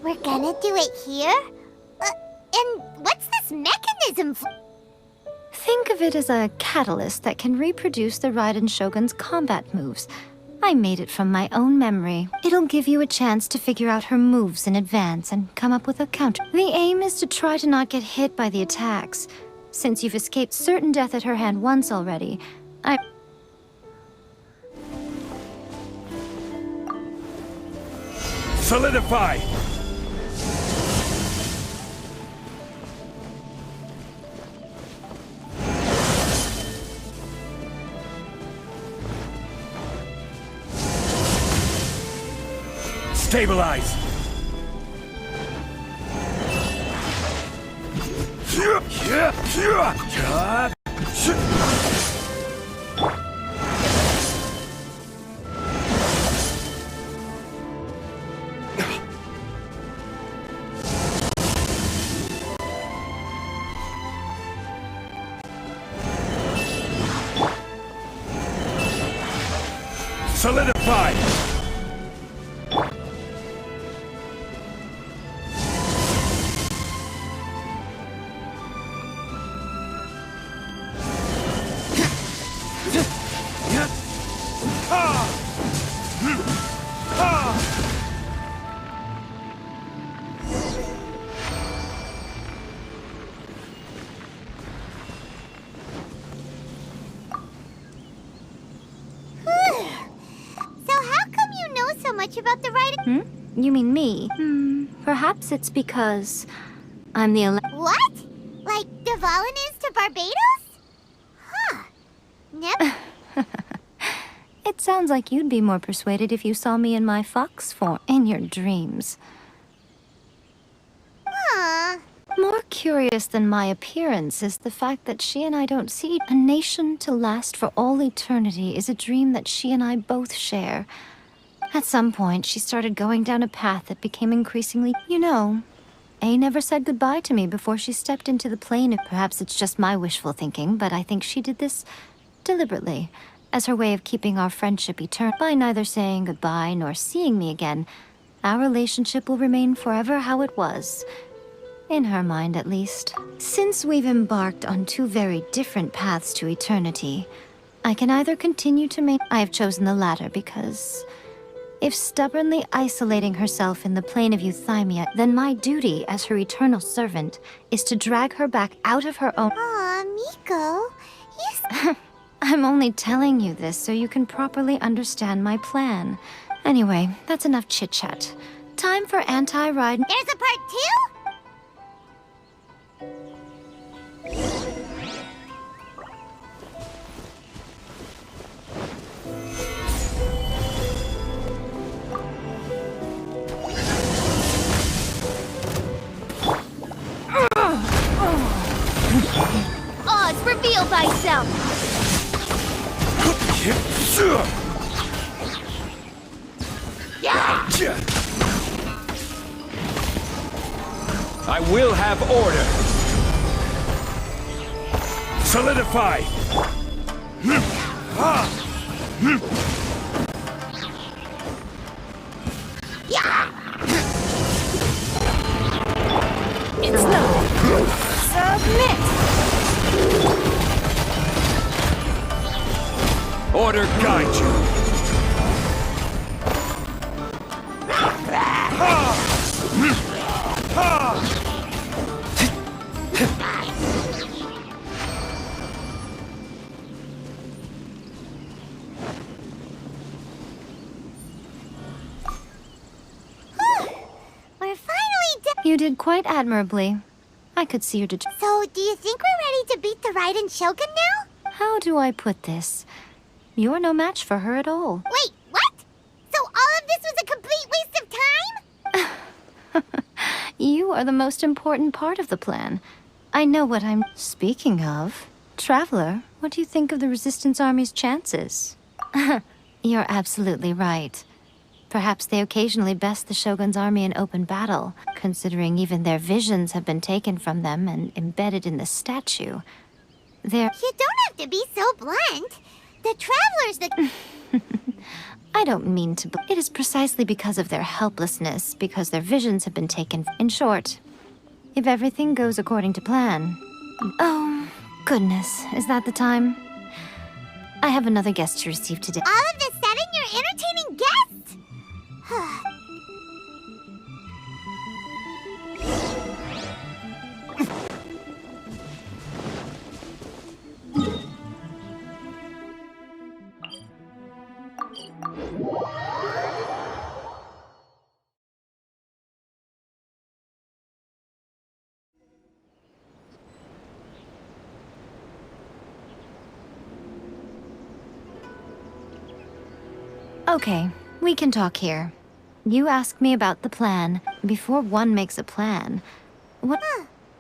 S2: We're gonna do it here? And what's this mechanism for?
S14: Think of it as a catalyst that can reproduce the Raiden Shogun's combat moves. I made it from my own memory. It'll give you a chance to figure out her moves in advance and come up with a counter. The aim is to try to not get hit by the attacks. Since you've escaped certain death at her hand once already,
S8: Solidify! Stabilize! Solidify!
S2: About the writing?
S14: You mean me? Perhaps it's because I'm the
S2: What? Like Devalin is to Barbados? Huh. Never.
S14: It sounds like you'd be more persuaded if you saw me in my fox form in your dreams. More curious than my appearance is the fact that she and I don't see a nation to last for all eternity is a dream that she and I both share. At some point, she started going down a path that became increasingly... You know, A never said goodbye to me before she stepped into the plane. Perhaps it's just my wishful thinking, but I think she did this deliberately, as her way of keeping our friendship eternal. By neither saying goodbye nor seeing me again, our relationship will remain forever how it was. In her mind, at least. Since we've embarked on two very different paths to eternity, I can either continue to I have chosen the latter because... if stubbornly isolating herself in the plane of Euthymia, then my duty as her eternal servant is to drag her back out of her own...
S2: Aw, Miko, you...
S14: I'm only telling you this so you can properly understand my plan. Anyway, that's enough chit-chat. Time for anti-Raiden...
S2: There's a part 2?
S12: Oz, reveal thyself!
S8: I will have order!
S9: Solidify!
S12: It's nothing. Submit!
S9: Order guide you.
S2: We're finally done.
S14: You did quite admirably. I could see your
S2: So, do you think we're ready to beat the Raiden Shogun now?
S14: How do I put this? You're no match for her at all.
S2: Wait, what? So all of this was a complete waste of time?
S14: You are the most important part of the plan. I know what I'm speaking of. Traveler, what do you think of the Resistance Army's chances? You're absolutely right. Perhaps they occasionally best the Shogun's army in open battle, considering even their visions have been taken from them and embedded in the statue. They're...
S2: You don't have to be so blunt. The Travelers that...
S14: I don't mean to... It is precisely because of their helplessness, because their visions have been taken... In short, if everything goes according to plan... Oh, goodness, is that the time? I have another guest to receive today.
S2: All of a sudden, you're entertaining guests?
S14: Okay, we can talk here. You asked me about the plan. Before one makes a plan, what...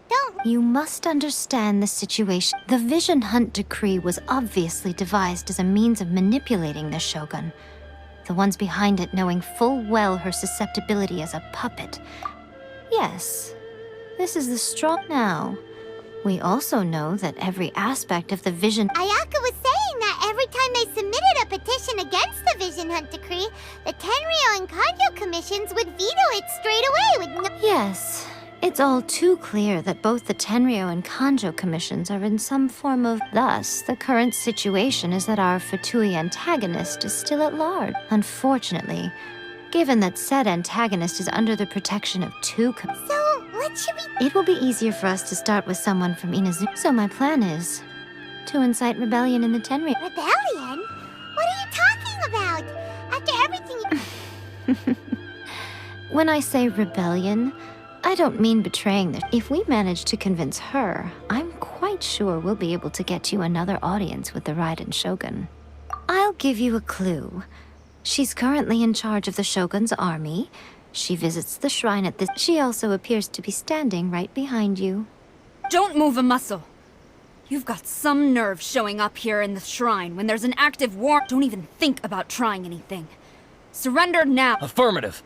S2: Don't...
S14: You must understand the situation. The Vision Hunt Decree was obviously devised as a means of manipulating the Shogun. The ones behind it knowing full well her susceptibility as a puppet. Yes, this is the strong... Now, we also know that every aspect of the Vision...
S2: Ayaka was saying that every time they submitted a petition against the Vision Hunt Decree, the Tenryo and Kanjo commissions would veto it straight away with no...
S14: Yes, it's all too clear that both the Tenryo and Kanjo commissions are in some form of... Thus, the current situation is that our Fatui antagonist is still at large. Unfortunately, given that said antagonist is under the protection of two...
S2: So, what should we...
S14: It will be easier for us to start with someone from Inazuma. So my plan is to incite rebellion in the Tenryo.
S2: Rebellion? What are you talking about? After everything you...
S14: When I say rebellion, I don't mean betraying the... If we manage to convince her, I'm quite sure we'll be able to get you another audience with the Raiden Shogun. I'll give you a clue. She's currently in charge of the Shogun's army. She visits the shrine at this... She also appears to be standing right behind you.
S12: Don't move a muscle. You've got some nerve showing up here in the shrine when there's an active war. Don't even think about trying anything. Surrender now.
S4: Affirmative.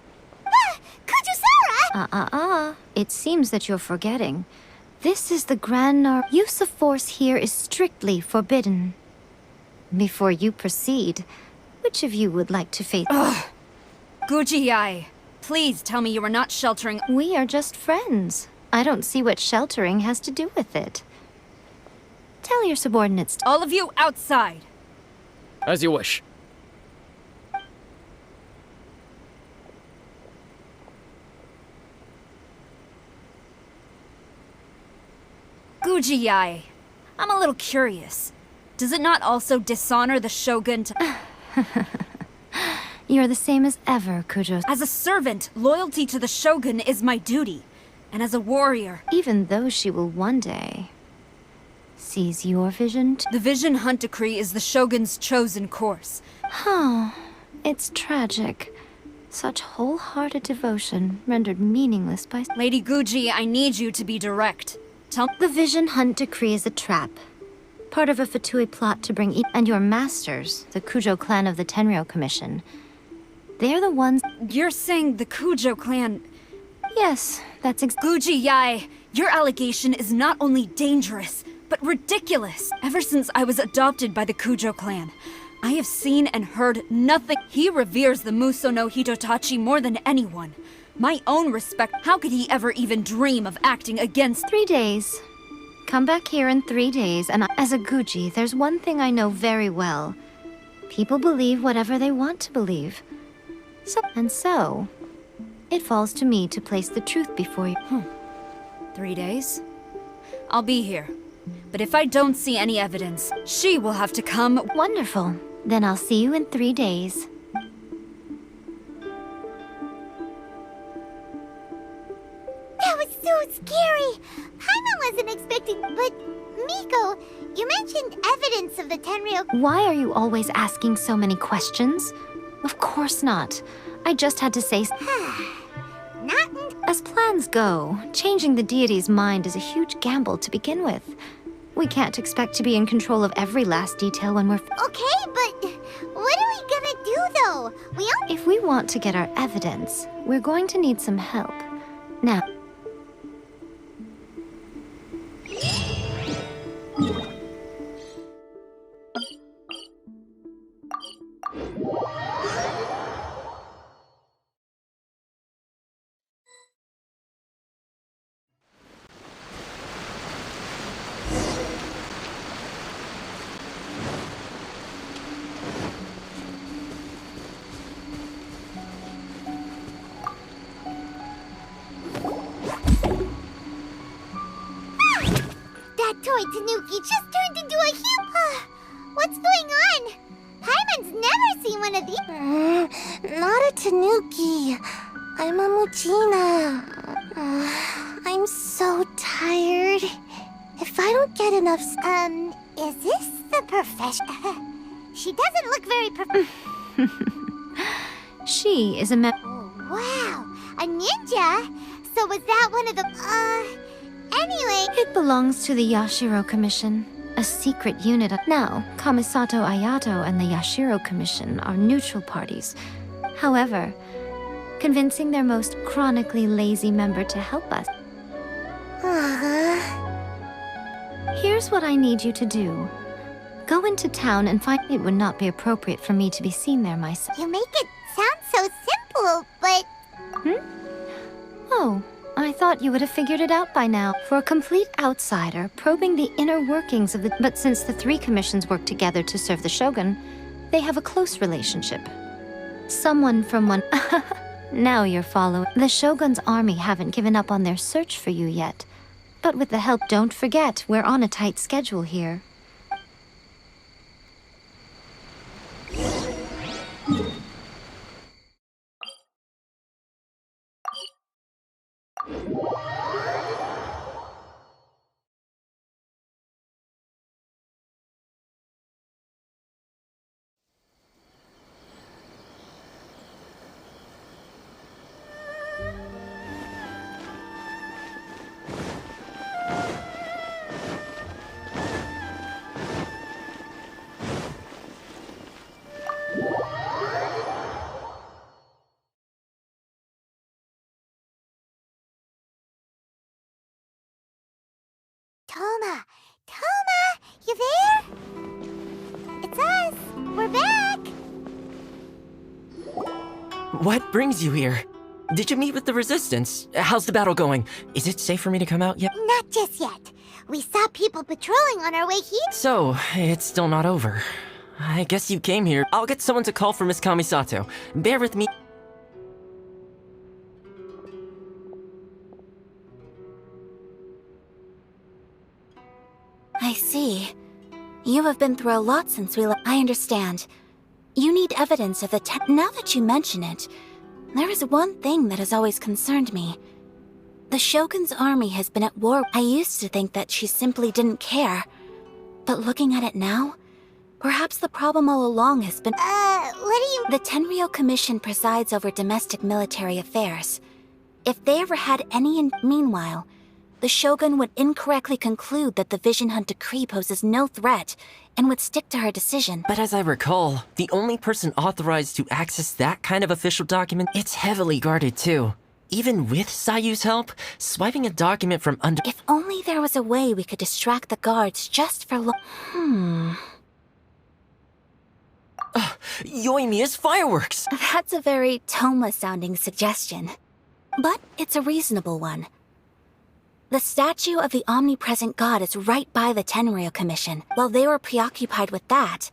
S2: Kujusara!
S14: It seems that you're forgetting. This is the Grand Use of force here is strictly forbidden. Before you proceed, which of you would like to face...
S12: Ugh. Guji-ai, please tell me you are not sheltering...
S14: We are just friends. I don't see what sheltering has to do with it. Tell your subordinates...
S12: All of you outside!
S4: As you wish.
S12: Guji-ai, I'm a little curious. Does it not also dishonor the Shogun to...
S14: You're the same as ever, Kujo.
S12: As a servant, loyalty to the Shogun is my duty. And as a warrior...
S14: Even though she will one day... seize your vision...
S12: The Vision Hunt Decree is the Shogun's chosen course.
S14: Oh, it's tragic. Such wholehearted devotion rendered meaningless by...
S12: Lady Guji, I need you to be direct. Tell...
S14: The Vision Hunt Decree is a trap. Part of a Fatui plot to bring... And your masters, the Kujo clan of the Tenryo Commission. They're the ones...
S12: You're saying the Kujo clan...
S14: Yes, that's
S12: Guji-ai, your allegation is not only dangerous, but ridiculous. Ever since I was adopted by the Kujo clan, I have seen and heard nothing. He reveres the Muso no Hitotachi more than anyone. My own respect, how could he ever even dream of acting against—
S14: 3 days. Come back here in 3 days, and as a Guji, there's one thing I know very well. People believe whatever they want to believe. So, it falls to me to place the truth before you.
S12: 3 days? I'll be here. But if I don't see any evidence, she will have to come—
S14: Wonderful. Then I'll see you in 3 days.
S2: That was so scary! Paimon wasn't expecting, but Miko, you mentioned evidence of the Tenryou—
S14: Why are you always asking so many questions? Of course not. I just had to say— As plans go, changing the deity's mind is a huge gamble to begin with. We can't expect to be in control of every last detail when we're—
S2: Okay, but what are we gonna do, though?
S14: If we want to get our evidence, we're going to need some help. Now—
S2: That toy Tanuki just turned into a What's going on? Paimon's never seen one of these.
S3: Not a Tanuki. I'm a Muchina. I'm so tired. If I don't get enough
S2: is this the profession? She doesn't look very
S14: She is a
S2: Wow, a ninja? So was that one of the— Anyway—
S14: It belongs to the Yashiro Commission, a secret unit. Now, Kamisato Ayato and the Yashiro Commission are neutral parties. However, convincing their most chronically lazy member to help us. Here's what I need you to do. Go into town and find— It would not be appropriate for me to be seen there myself.
S2: You make it sound so simple, but—
S14: Oh, I thought you would have figured it out by now. For a complete outsider, probing the inner workings of the— But since the 3 commissions work together to serve the Shogun, they have a close relationship. Someone from one— Now you're following. The Shogun's army haven't given up on their search for you yet. But with the help— Don't forget, we're on a tight schedule here.
S2: Toma, you there? It's us. We're back.
S11: What brings you here? Did you meet with the Resistance? How's the battle going? Is it safe for me to come out yet?
S2: Not just yet. We saw people patrolling on our way here.
S11: So, it's still not over. I guess you came here. I'll get someone to call for Miss Kamisato. Bear with me.
S15: I see. You have been through a lot since we I understand. You need evidence of the Now that you mention it, there is one thing that has always concerned me. The Shogun's army has been at war. I used to think that she simply didn't care. But looking at it now, perhaps the problem all along has been—
S2: what do you—
S15: The Tenryou Commission presides over domestic military affairs. If they ever had any meanwhile, the Shogun would incorrectly conclude that the Vision Hunt decree poses no threat and would stick to her decision.
S11: But as I recall, the only person authorized to access that kind of official document, it's heavily guarded too. Even with Sayu's help, swiping a document from under—
S15: If only there was a way we could distract the guards just for
S11: Yoimiya's fireworks!
S15: That's a very Toma-sounding suggestion. But it's a reasonable one. The statue of the omnipresent god is right by the Tenryou Commission. While they were preoccupied with that,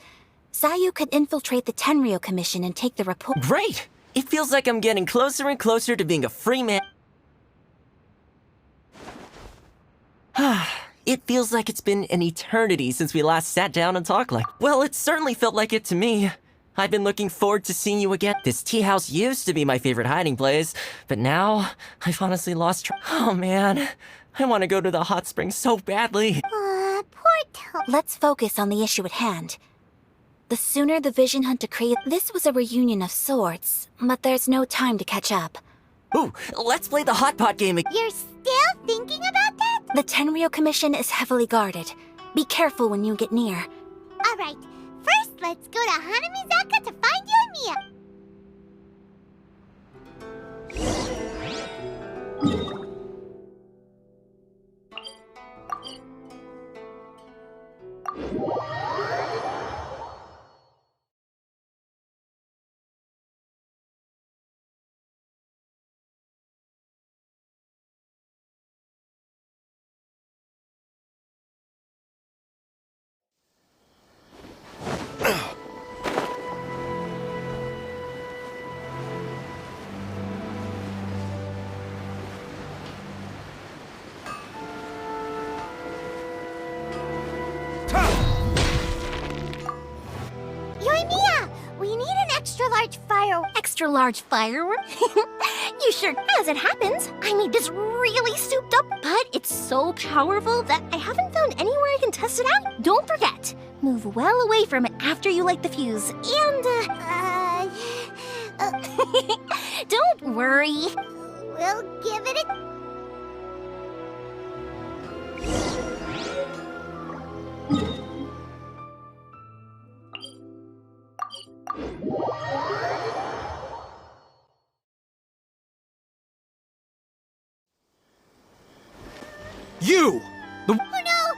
S15: Sayu could infiltrate the Tenryou Commission and take the report.
S11: Great! It feels like I'm getting closer and closer to being a free man. It feels like it's been an eternity since we last sat down and talked like— Well, it certainly felt like it to me. I've been looking forward to seeing you again. This tea house used to be my favorite hiding place, but now I've honestly lost track. Oh man, I want to go to the hot springs so badly.
S2: Poor Tom.
S15: Let's focus on the issue at hand. The sooner the Vision Hunt decree— This was a reunion of sorts, but there's no time to catch up.
S11: Ooh, let's play the hot pot game again.
S2: You're still thinking about that?
S15: The Tenryou Commission is heavily guarded. Be careful when you get near.
S2: Alright, first let's go to Hanamizaka to find Yoimiya.
S3: Extra large firework? You sure? As it happens, I made this really souped up, but it's so powerful that I haven't found anywhere I can test it out. Don't forget, move well away from it after you light the fuse, and don't worry.
S2: We'll give it a...
S1: You! The—
S2: Oh no!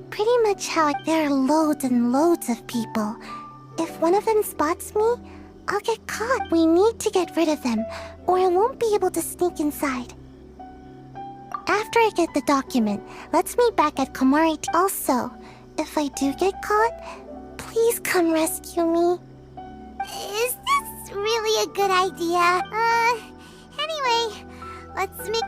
S3: Pretty much how there are loads and loads of people. If one of them spots me, I'll get caught. We need to get rid of them, or I won't be able to sneak inside. After I get the document, let's meet back at Komari. Also, if I do get caught, please come rescue me.
S2: Is this really a good idea? Anyway, let's make...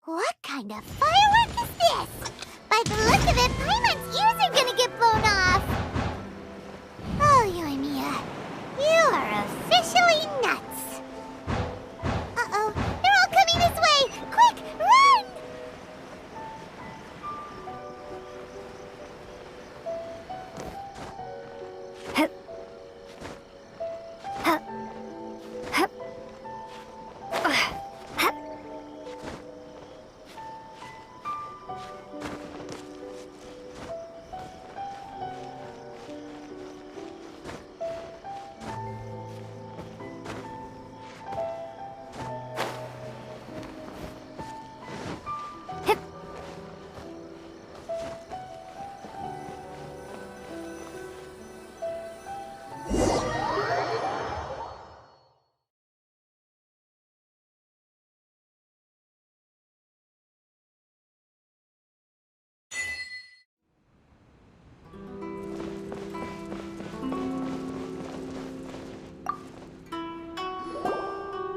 S2: What kind of firework is this? By the look of it, Paimon's ears are gonna get blown off! Oh, Yoimiya, you are officially nuts! Uh-oh, they're all coming this way! Quick, run!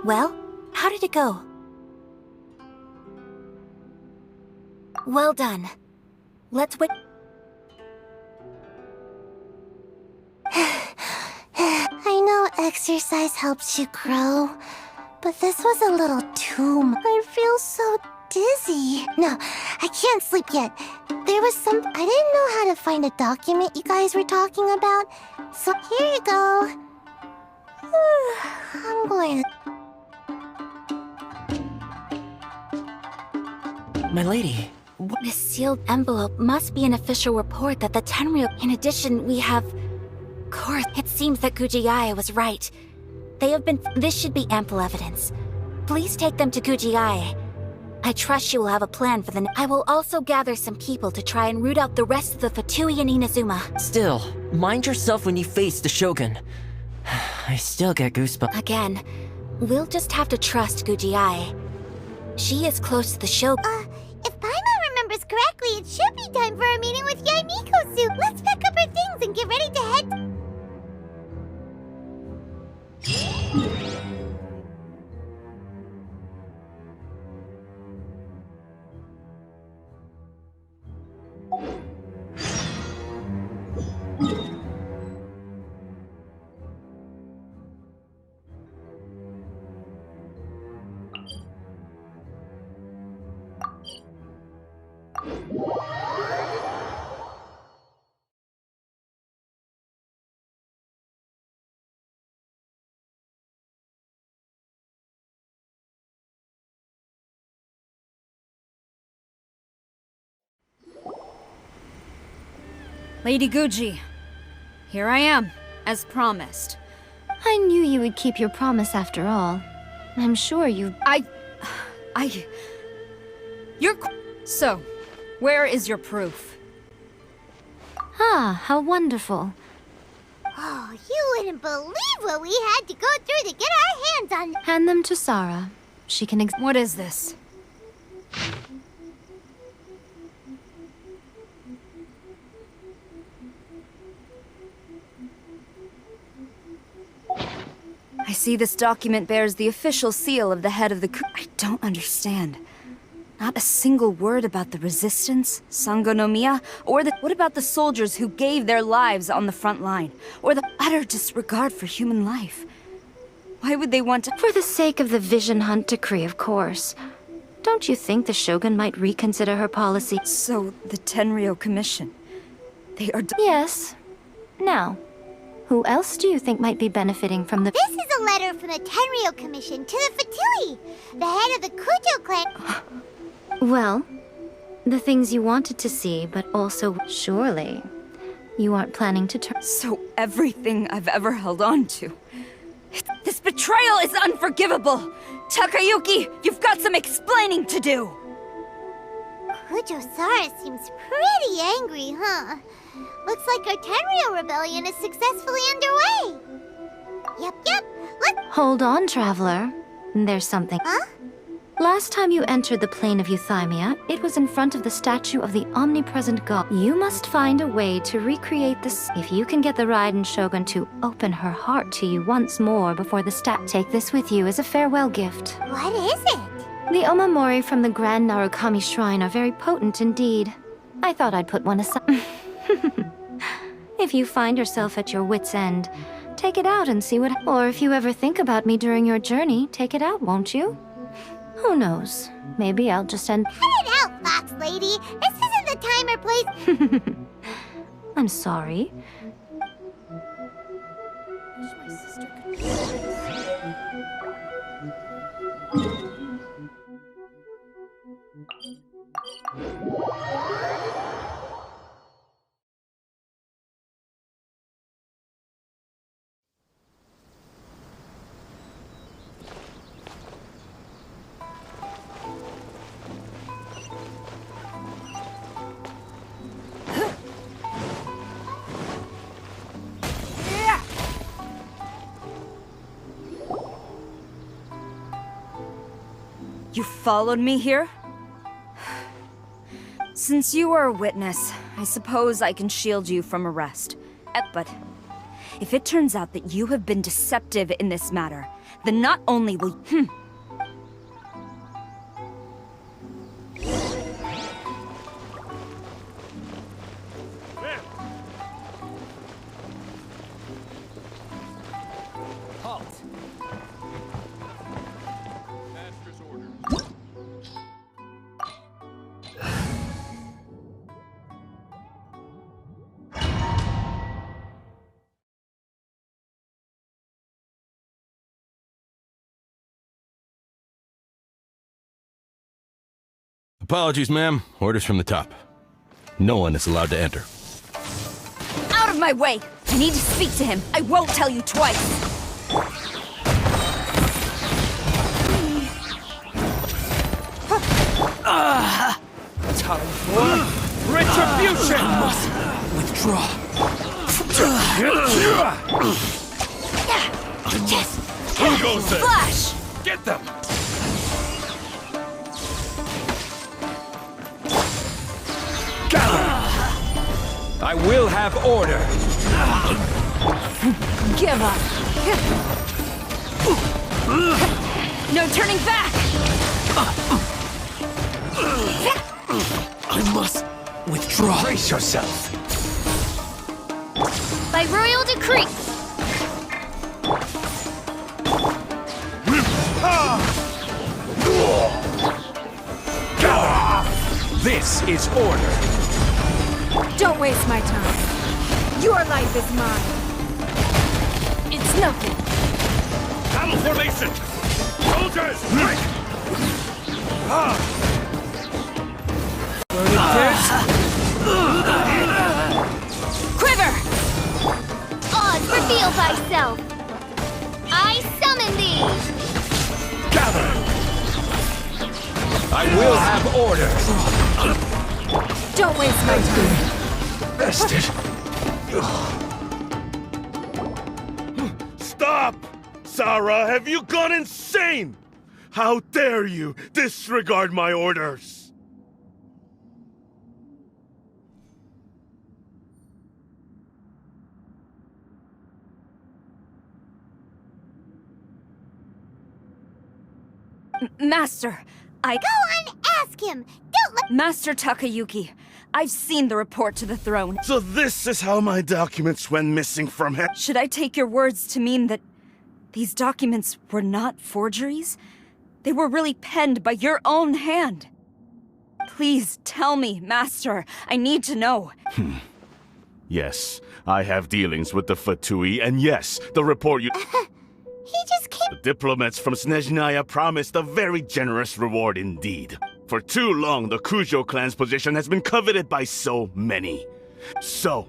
S15: Well, how did it go? Well done. Let's wait.
S2: I know exercise helps you grow, but this was a little too much. I feel so dizzy. No, I can't sleep yet. There was some... I didn't know how to find a document you guys were talking about, so here you go. I'm going to...
S11: My lady.
S15: This sealed envelope must be an official report that the Tenryou... In addition, we have... Course, it seems that Gujiai was right. They have been... This should be ample evidence. Please take them to Gujiai. I trust you will have a plan for the... I will also gather some people to try and root out the rest of the Fatui and Inazuma.
S11: Still, mind yourself when you face the Shogun. I still get goosebumps.
S15: Again, we'll just have to trust Gujiai. She is close to the Shogun.
S2: If Paimon remembers correctly, it should be time for a meeting with Yaimiko soon. Let's pack up our things and get ready to head...
S12: Lady Guji, here I am, as promised.
S14: I knew you would keep your promise after all. I'm sure you...
S12: So, where is your proof?
S14: Ah, how wonderful.
S2: Oh, you wouldn't believe what we had to go through to get our hands on...
S14: Hand them to Sarah. She can
S12: What is this? I see this document bears the official seal of the head of the I don't understand. Not a single word about the resistance, Sango no Miya, or what about the soldiers who gave their lives on the front line? Or the utter disregard for human life? Why would they want to...
S14: For the sake of the Vision Hunt decree, of course. Don't you think the Shogun might reconsider her policy?
S12: So, the Tenryou Commission... They are...
S14: Yes. Now, who else do you think might be benefiting from the...
S2: This is a letter from the Tenryou Commission to the Fatui, the head of the Kujo clan...
S14: Well, the things you wanted to see, but also, surely, you aren't planning to turn...
S12: So everything I've ever held on to... This betrayal is unforgivable! Takayuki, you've got some explaining to do!
S2: Kujo-Sara seems pretty angry, huh? Looks like our Tenryou rebellion is successfully underway! Yep, let's...
S14: Hold on, Traveler. There's something...
S2: Huh?
S14: Last time you entered the plane of Euthymia, it was in front of the statue of the omnipresent god. You must find a way to recreate this. If you can get the Raiden Shogun to open her heart to you once more before the take this with you as a farewell gift.
S2: What is it?
S14: The omamori from the Grand Narukami Shrine are very potent indeed. I thought I'd put one aside. If you find yourself at your wit's end, take it out and see what... Or if you ever think about me during your journey, take it out, won't you? Who knows? Maybe I'll just end...
S2: Cut it out, Fox Lady! This isn't the time or place...
S14: I'm sorry.
S12: You followed me here? Since you are a witness, I suppose I can shield you from arrest. But If it turns out that you have been deceptive in this matter, then not only will
S16: Apologies, ma'am. Orders from the top. No one is allowed to enter.
S12: Out of my way! I need to speak to him. I won't tell you twice.
S8: Time for retribution! I must withdraw.
S16: Who goes there?
S12: Flash!
S16: Get them!
S8: I will have order.
S12: Give up. No turning back!
S8: I must withdraw. Brace yourself.
S3: By royal decree.
S8: This is order.
S12: Don't waste my time. Your life is mine. It's nothing.
S16: Battle formation! Soldiers, break!
S12: Quiver!
S2: Oz, reveal thyself! I summon thee!
S8: Gather! I will have order.
S12: Don't waste my time.
S8: Bested.
S16: Stop! Sarah, have you gone insane? How dare you disregard my orders?
S12: Master,
S2: Go on, ask him! Don't look—
S12: Master Takayuki, I've seen the report to the throne.
S16: So this is how my documents went missing from him?
S12: Should I take your words to mean that these documents were not forgeries? They were really penned by your own hand. Please tell me, Master. I need to know.
S16: Yes, I have dealings with the Fatui, and yes, the report you—
S2: He just came—
S16: The diplomats from Snezhnaya promised a very generous reward indeed. For too long, the Kujo clan's position has been coveted by so many. So,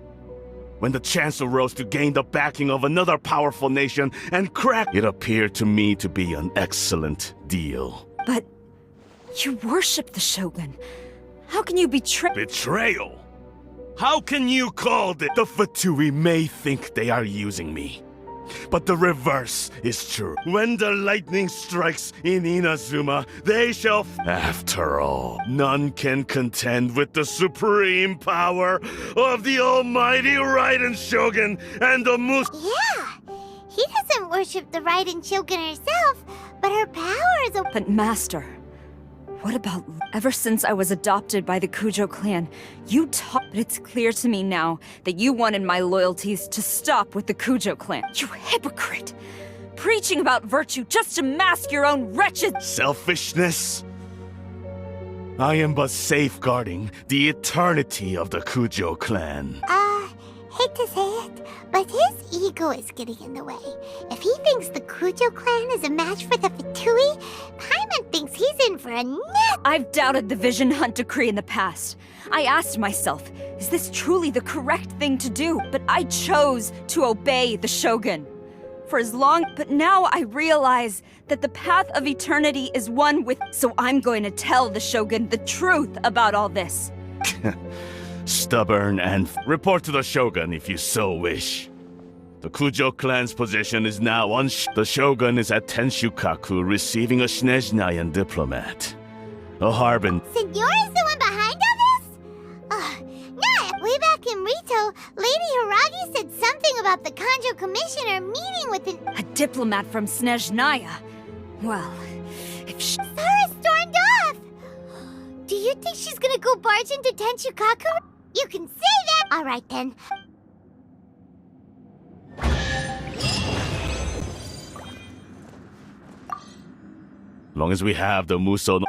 S16: when the chance arose to gain the backing of another powerful nation and crack, it appeared to me to be an excellent deal.
S12: But you worship the Shogun. How can you betray—
S16: Betrayal? How can you call it? The Fatui may think they are using me. But the reverse is true. When the lightning strikes in Inazuma, they shall— After all, none can contend with the supreme power of the almighty Raiden Shogun and the
S2: Yeah! He doesn't worship the Raiden Shogun herself, but her power is a—
S12: But Master, what about— Ever since I was adopted by the Kujo clan, you taught— But it's clear to me now that you wanted my loyalties to stop with the Kujo clan. You hypocrite! Preaching about virtue just to mask your own wretched—
S16: selfishness? I am but safeguarding the eternity of the Kujo clan.
S2: Hate to say it, but his ego is getting in the way. If he thinks the Kujo clan is a match for the Fatui, Paimon thinks he's in for a net—
S12: I've doubted the Vision Hunt decree in the past. I asked myself, is this truly the correct thing to do? But I chose to obey the Shogun. For as long— But now I realize that the path of eternity is one with— So I'm going to tell the Shogun the truth about all this.
S16: Stubborn and— Report to the Shogun if you so wish. The Kujo clan's position is now The Shogun is at Tenshukaku receiving a Snezhnayan diplomat. A Harbin—
S2: Senor is the one behind all this? Nah, way back in Rito, Lady Hiragi said something about the Kanjo Commissioner meeting with
S12: A diplomat from Snezhnaya. Well, if
S2: Sara stormed off! Do you think she's gonna go barge into Tenshukaku? You can say that! Alright then.
S16: Long as we have the Muso.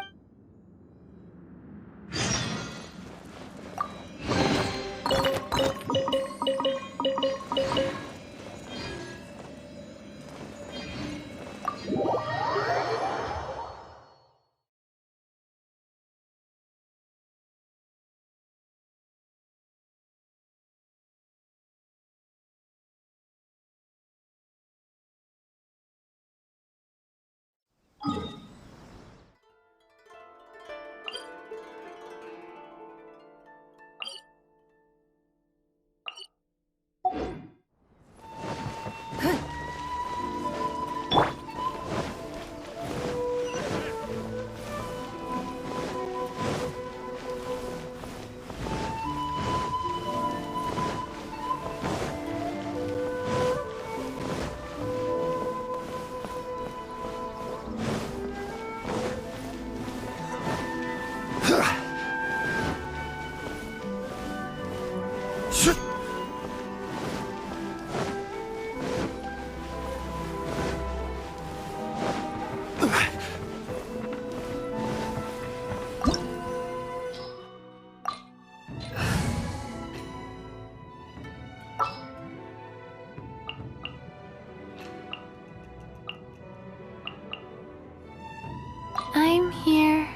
S14: I'm here.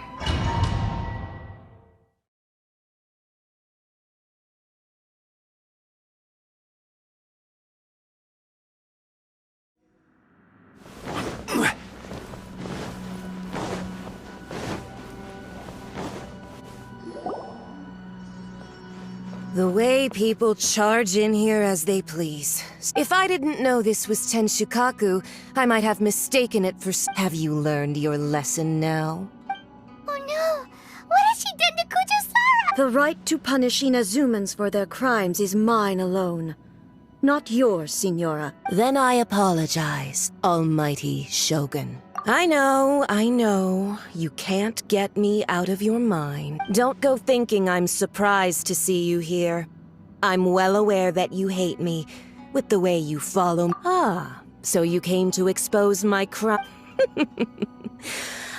S17: The way people charge in here as they please. If I didn't know this was Tenshukaku, I might have mistaken it for Have you learned your lesson now?
S2: Oh no! What has she done to Kujo-Sara?
S18: The right to punish Inazumans for their crimes is mine alone. Not yours, Signora.
S17: Then I apologize, almighty Shogun. I know. You can't get me out of your mind. Don't go thinking I'm surprised to see you here. I'm well aware that you hate me, with the way you follow me. So you came to expose my crime.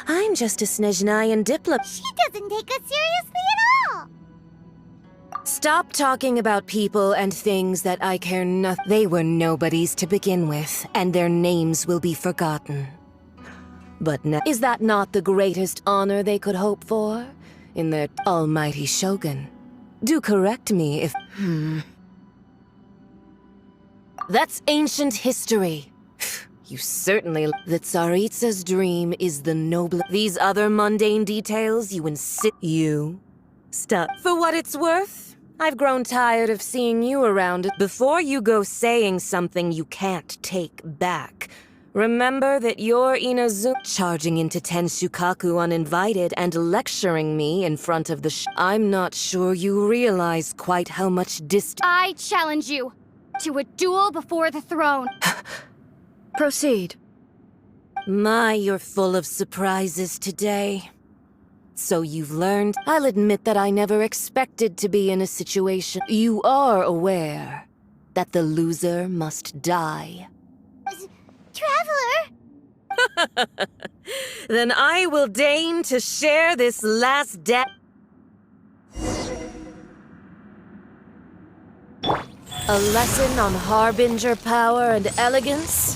S17: I'm just a Snezhnayan diplomat.
S2: She doesn't take us seriously at all!
S17: Stop talking about people and things that I care nothing. They were nobodies to begin with, and their names will be forgotten. But now, is that not the greatest honor they could hope for? In their almighty Shogun? Do correct me if... That's ancient history. You certainly... The Tsaritsa's dream is the noble... These other mundane details you insist... You... Stop. For what it's worth, I've grown tired of seeing you around. Before you go saying something you can't take back... Remember that you're Inazuma charging into Tenshukaku uninvited and lecturing me in front of the I'm not sure you realize quite how much
S3: I challenge you to a duel before the throne.
S18: Proceed.
S17: My, you're full of surprises today. So you've learned? I'll admit that I never expected to be in a situation. You are aware that the loser must die.
S2: Traveler!
S17: Then I will deign to share this last death. A lesson on harbinger power and elegance?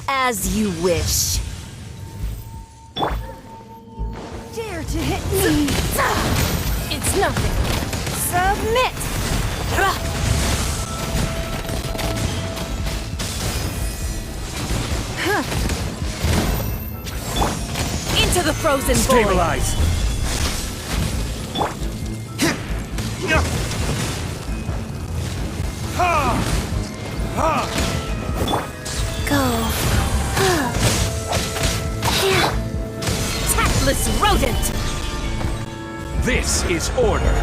S17: As you wish.
S12: Dare to hit me!
S17: It's nothing.
S12: Submit!
S17: Into the frozen void.
S16: Stabilize.
S17: Go. Tactless rodent.
S9: This is order.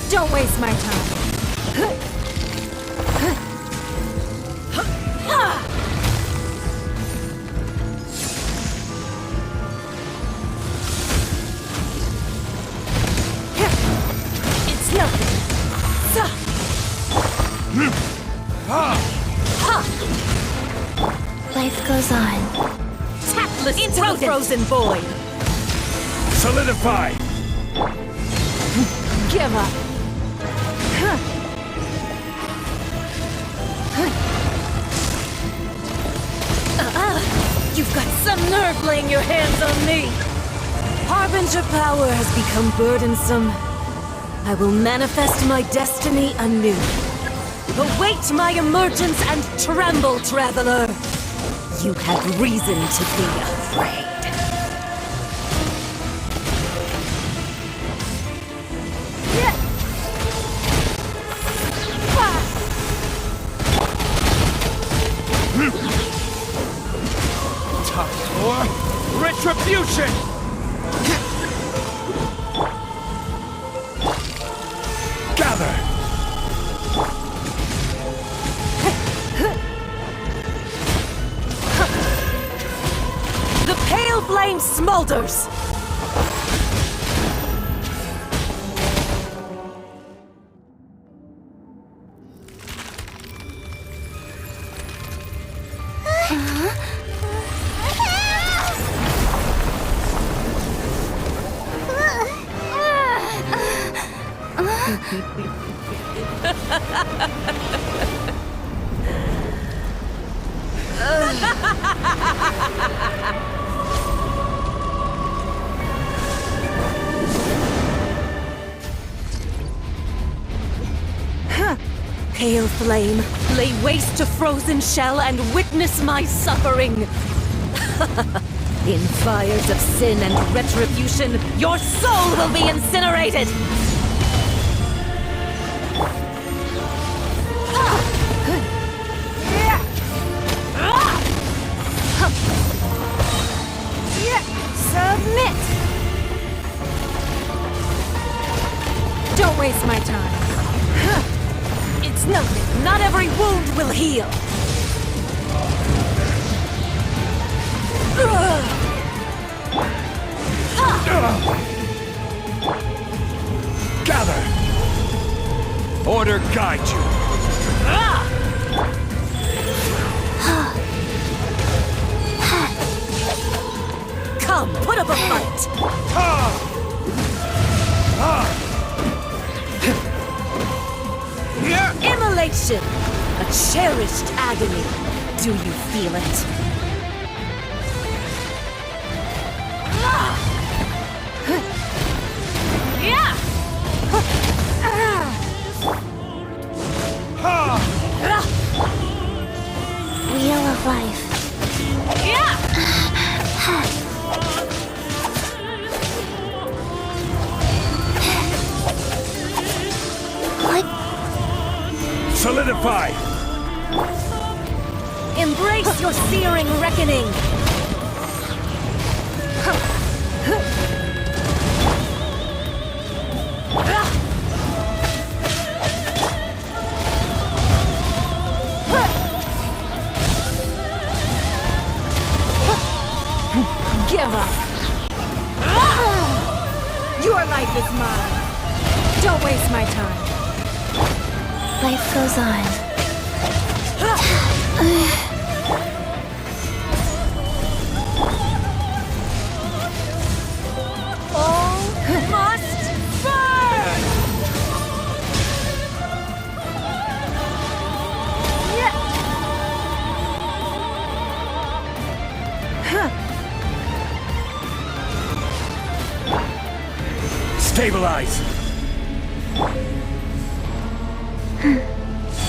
S12: Don't waste my time. It's nothing.
S15: Life goes on.
S17: Tactless into the frozen void.
S16: Solidify!
S12: Give up.
S17: You've got some nerve laying your hands on me. Harbinger power has become burdensome. I will manifest my destiny anew. Await my emergence and tremble, traveler. You have reason to be afraid.
S16: Time for retribution! Gather!
S17: The pale flame smolders! Pale flame, lay waste to frozen shell and witness my suffering. In fires of sin and retribution, your soul will be incinerated!
S12: Submit! Don't waste my time.
S17: It's nothing. Not every wound will heal.
S16: Gather! Order guide you!
S17: Come, put up a fight! Immolation! A cherished agony. Do you feel it?
S15: Wheel of life.
S16: Solidify!
S17: Embrace your searing reckoning!
S12: Give up. Your life is mine. Don't waste my time.
S15: Life goes on.
S12: All must burn!
S16: Stabilize!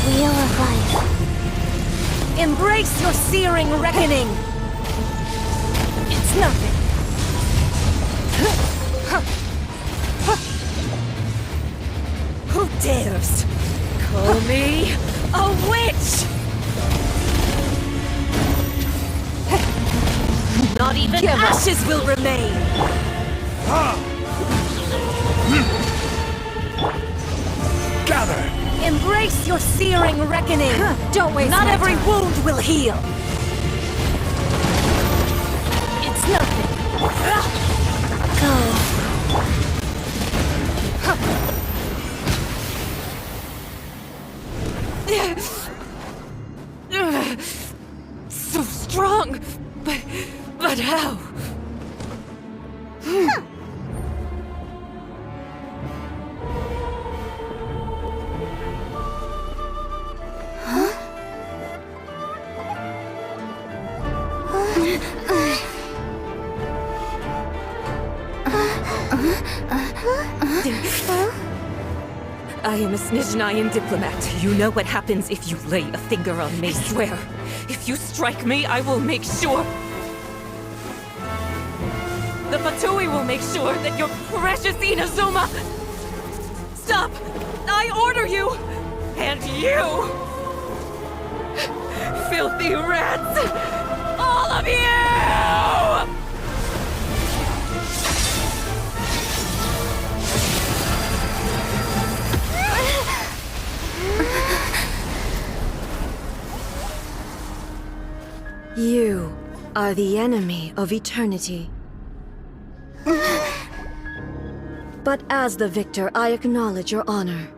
S15: Wheel of life.
S17: Embrace your searing reckoning! It's nothing. Who dares call me a witch? Not even ashes will remain!
S16: together!
S17: Embrace your searing reckoning!
S12: Don't waste
S17: Not
S12: my
S17: every
S12: time.
S17: wound will heal! It's nothing! Go. So strong! But how? I am a Snizhnayan diplomat. You know what happens if you lay a finger on me. I swear, if you strike me, I will make sure... The Fatui will make sure that your precious Inazuma... Stop! I order you! And you! Filthy rats! All of you!
S18: You are the enemy of eternity. But as the victor, I acknowledge your honor.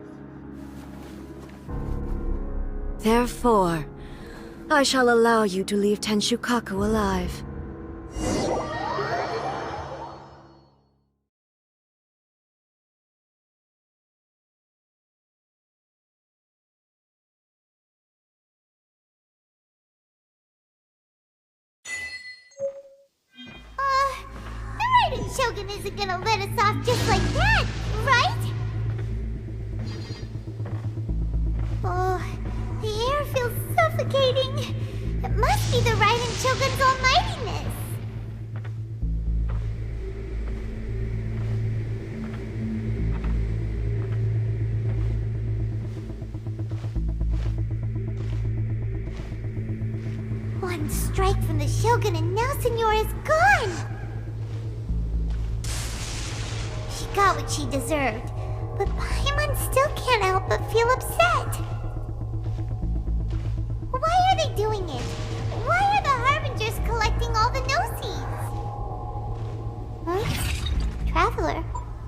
S18: Therefore, I shall allow you to leave Tenshukaku alive.
S2: The Raiden Shogun isn't gonna let us off just like that, right? Oh, the air feels suffocating. It must be the Raiden Shogun's almightiness. One strike from the Shogun and now Senora is gone! She got what she deserved, but Paimon still can't help but feel upset. Why are they doing it? Why are the Harbingers collecting all the no-seeds? Huh? Traveler,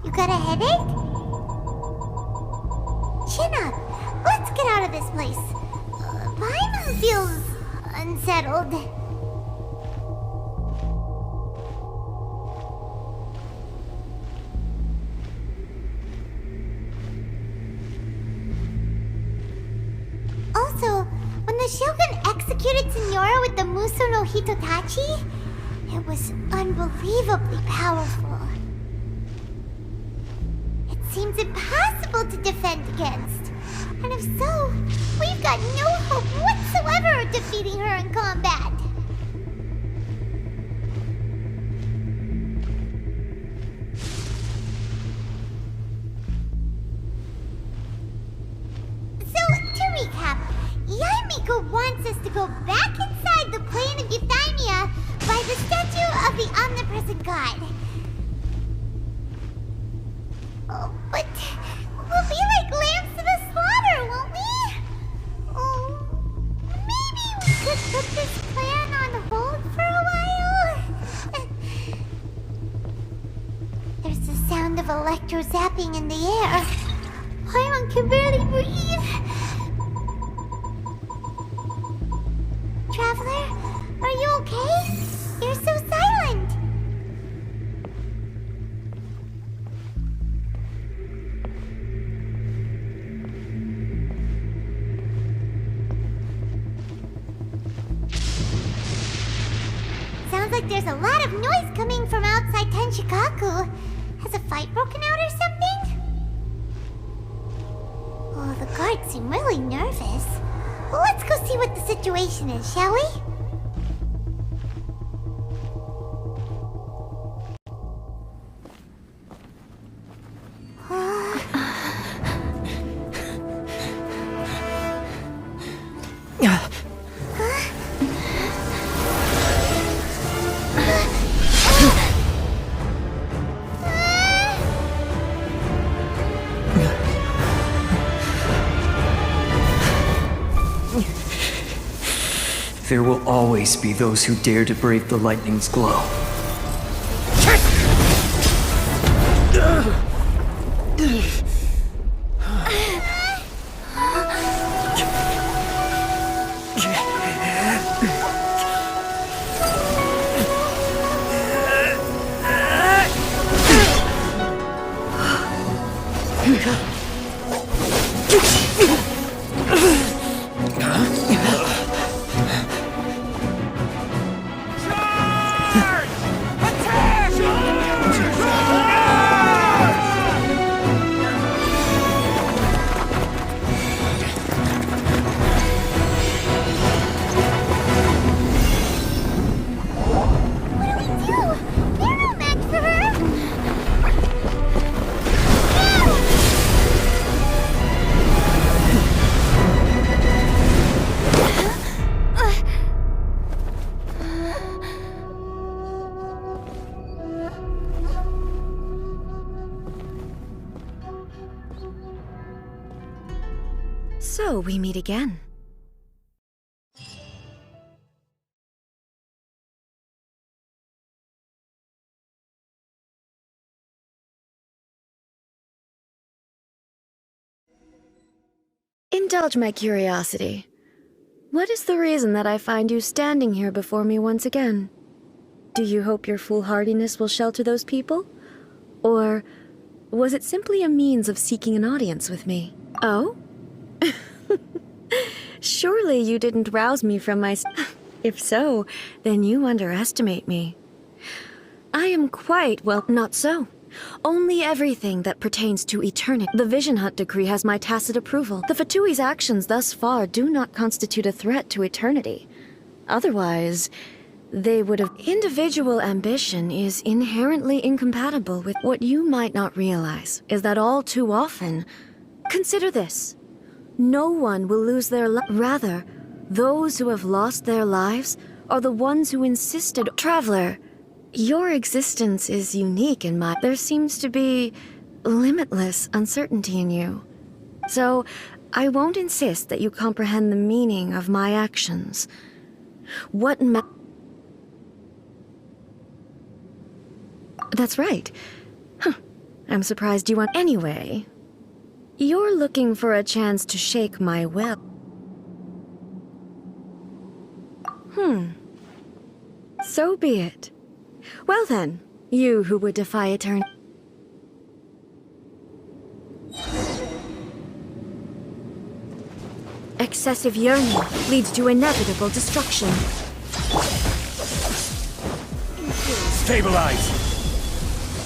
S2: you got a headache? Chin up! Let's get out of this place. Paimon feels... unsettled. Also, when the Shogun executed Senora with the Muso no Hitotachi, it was unbelievably powerful. It seems impossible to defend against. And if so, we've got no hope whatsoever of defeating her in combat. So, to recap, Yaimiko wants us to go back inside the plane of Euthymia by the statue of the Omnipresent God. Oh, but we'll be like lambs to the slaughter, won't we? Oh, maybe we could put this plan on hold for a while? There's the sound of electro-zapping in the air. Paimon can barely breathe. Traveler, are you okay? You're so silent. Sounds like there's a lot of noise coming from outside Tenshukaku. Has a fight broken out or something? Oh, the guards seem really nervous. Well, let's go see what the situation is, shall we?
S13: there will always be those who dare to brave the lightning's glow.
S18: So we meet again. Indulge my curiosity. What is the reason that I find you standing here before me once again? Do you hope your foolhardiness will shelter those people? Or was it simply a means of seeking an audience with me? Oh? Surely you didn't rouse me from my... If so, then you underestimate me. I am quite, well, not so. Only everything that pertains to eternity. The Vision Hunt decree has my tacit approval. The Fatui's actions thus far do not constitute a threat to eternity. Otherwise, they would have... Individual ambition is inherently incompatible with... What you might not realize is that all too often... Consider this. No one will lose their life. Rather, those who have lost their lives are the ones who insisted... Traveler, your existence is unique in my... There seems to be limitless uncertainty in you. So, I won't insist that you comprehend the meaning of my actions. What That's right. Huh. I'm surprised you want... Anyway... You're looking for a chance to shake my will. So be it. Well then, you who would defy eternity. Excessive yearning leads to inevitable destruction.
S8: Stabilize!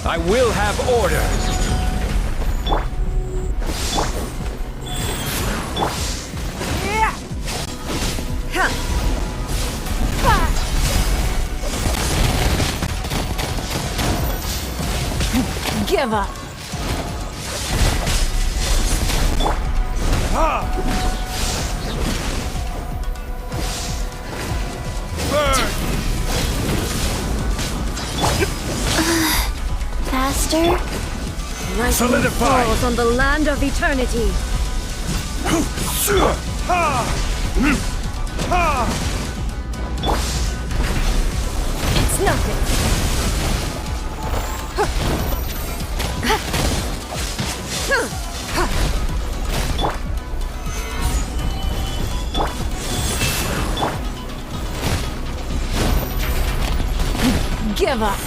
S8: I will have order!
S17: Give up!
S2: Faster?
S18: Lightning
S8: Solidify!
S18: falls on the land of eternity.
S17: It's nothing! Give up!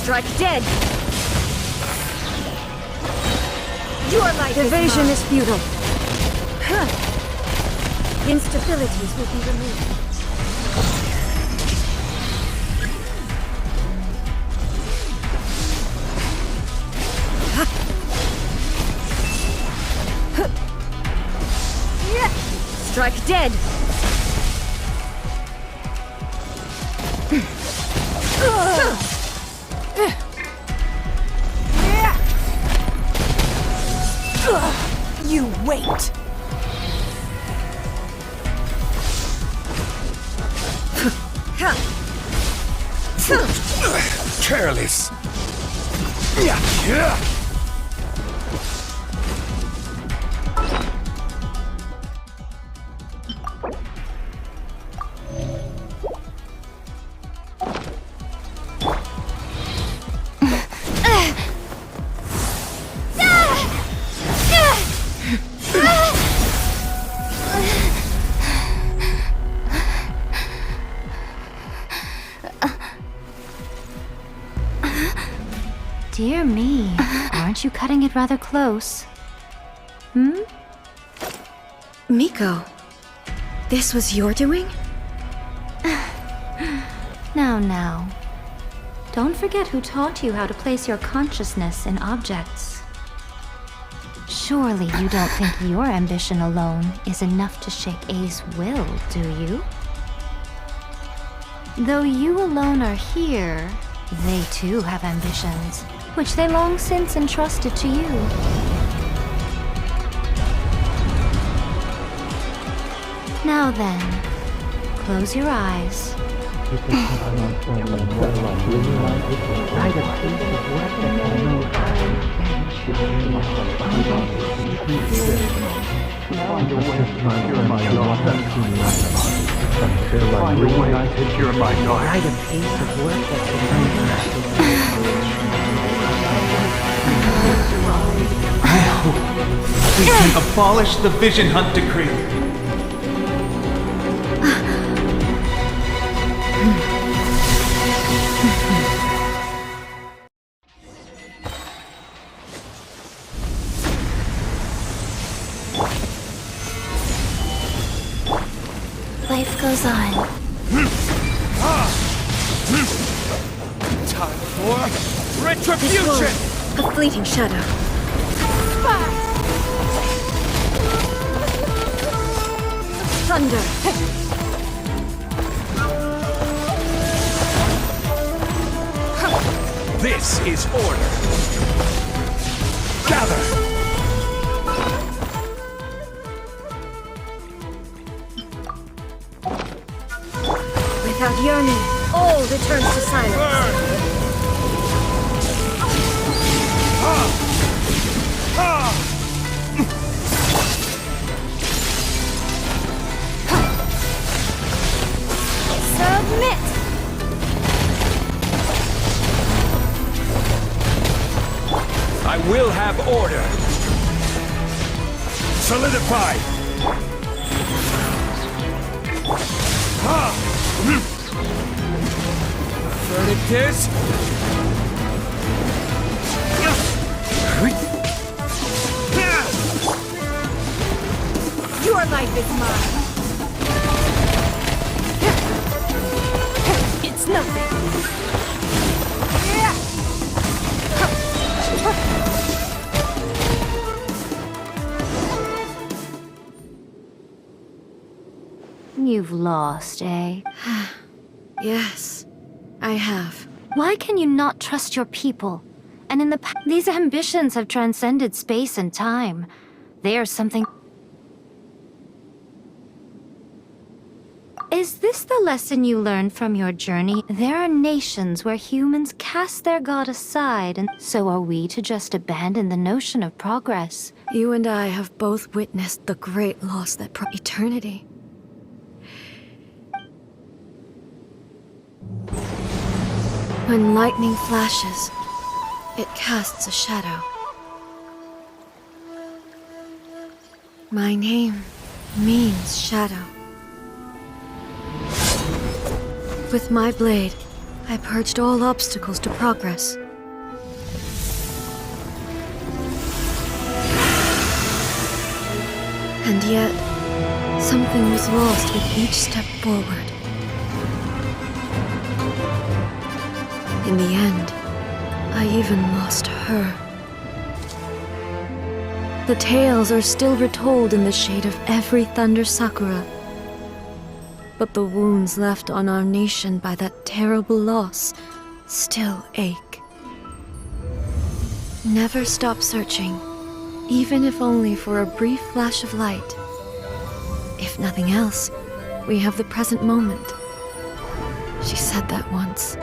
S18: Strike dead! Your life Evasion is futile. Instabilities will be removed. Strike dead!
S17: You wait!
S8: Careless!
S14: Dear me, aren't you cutting it rather close?
S18: Miko, this was your doing?
S14: Now. Don't forget who taught you how to place your consciousness in objects. Surely you don't think your ambition alone is enough to shake A's will, do you? Though you alone are here, they too have ambitions, which they long since entrusted to you. Now then, close your eyes.
S1: I hope we can abolish the Vision Hunt Decree.
S15: Life goes on.
S8: Time for retribution!
S18: This was a fleeting shadow. Thunder!
S8: This is order. Gather!
S18: Without yearning, all returns to silence.
S12: Submit!
S8: I will have order. Solidify. Verdict
S12: Your life is mine. It's nothing.
S14: You've lost, eh?
S18: Yes, I have.
S14: Why can you not trust your people? And in the past, these ambitions have transcended space and time. They are something... Is this the lesson you learned from your journey? There are nations where humans cast their god aside, and so are we to just abandon the notion of progress.
S18: You and I have both witnessed the great loss that brought eternity. When lightning flashes, it casts a shadow. My name means shadow. With my blade, I purged all obstacles to progress. And yet, something was lost with each step forward. In the end, I even lost her. The tales are still retold in the shade of every thunder sakura. But the wounds left on our nation by that terrible loss still ache. Never stop searching, even if only for a brief flash of light. If nothing else, we have the present moment. She said that once.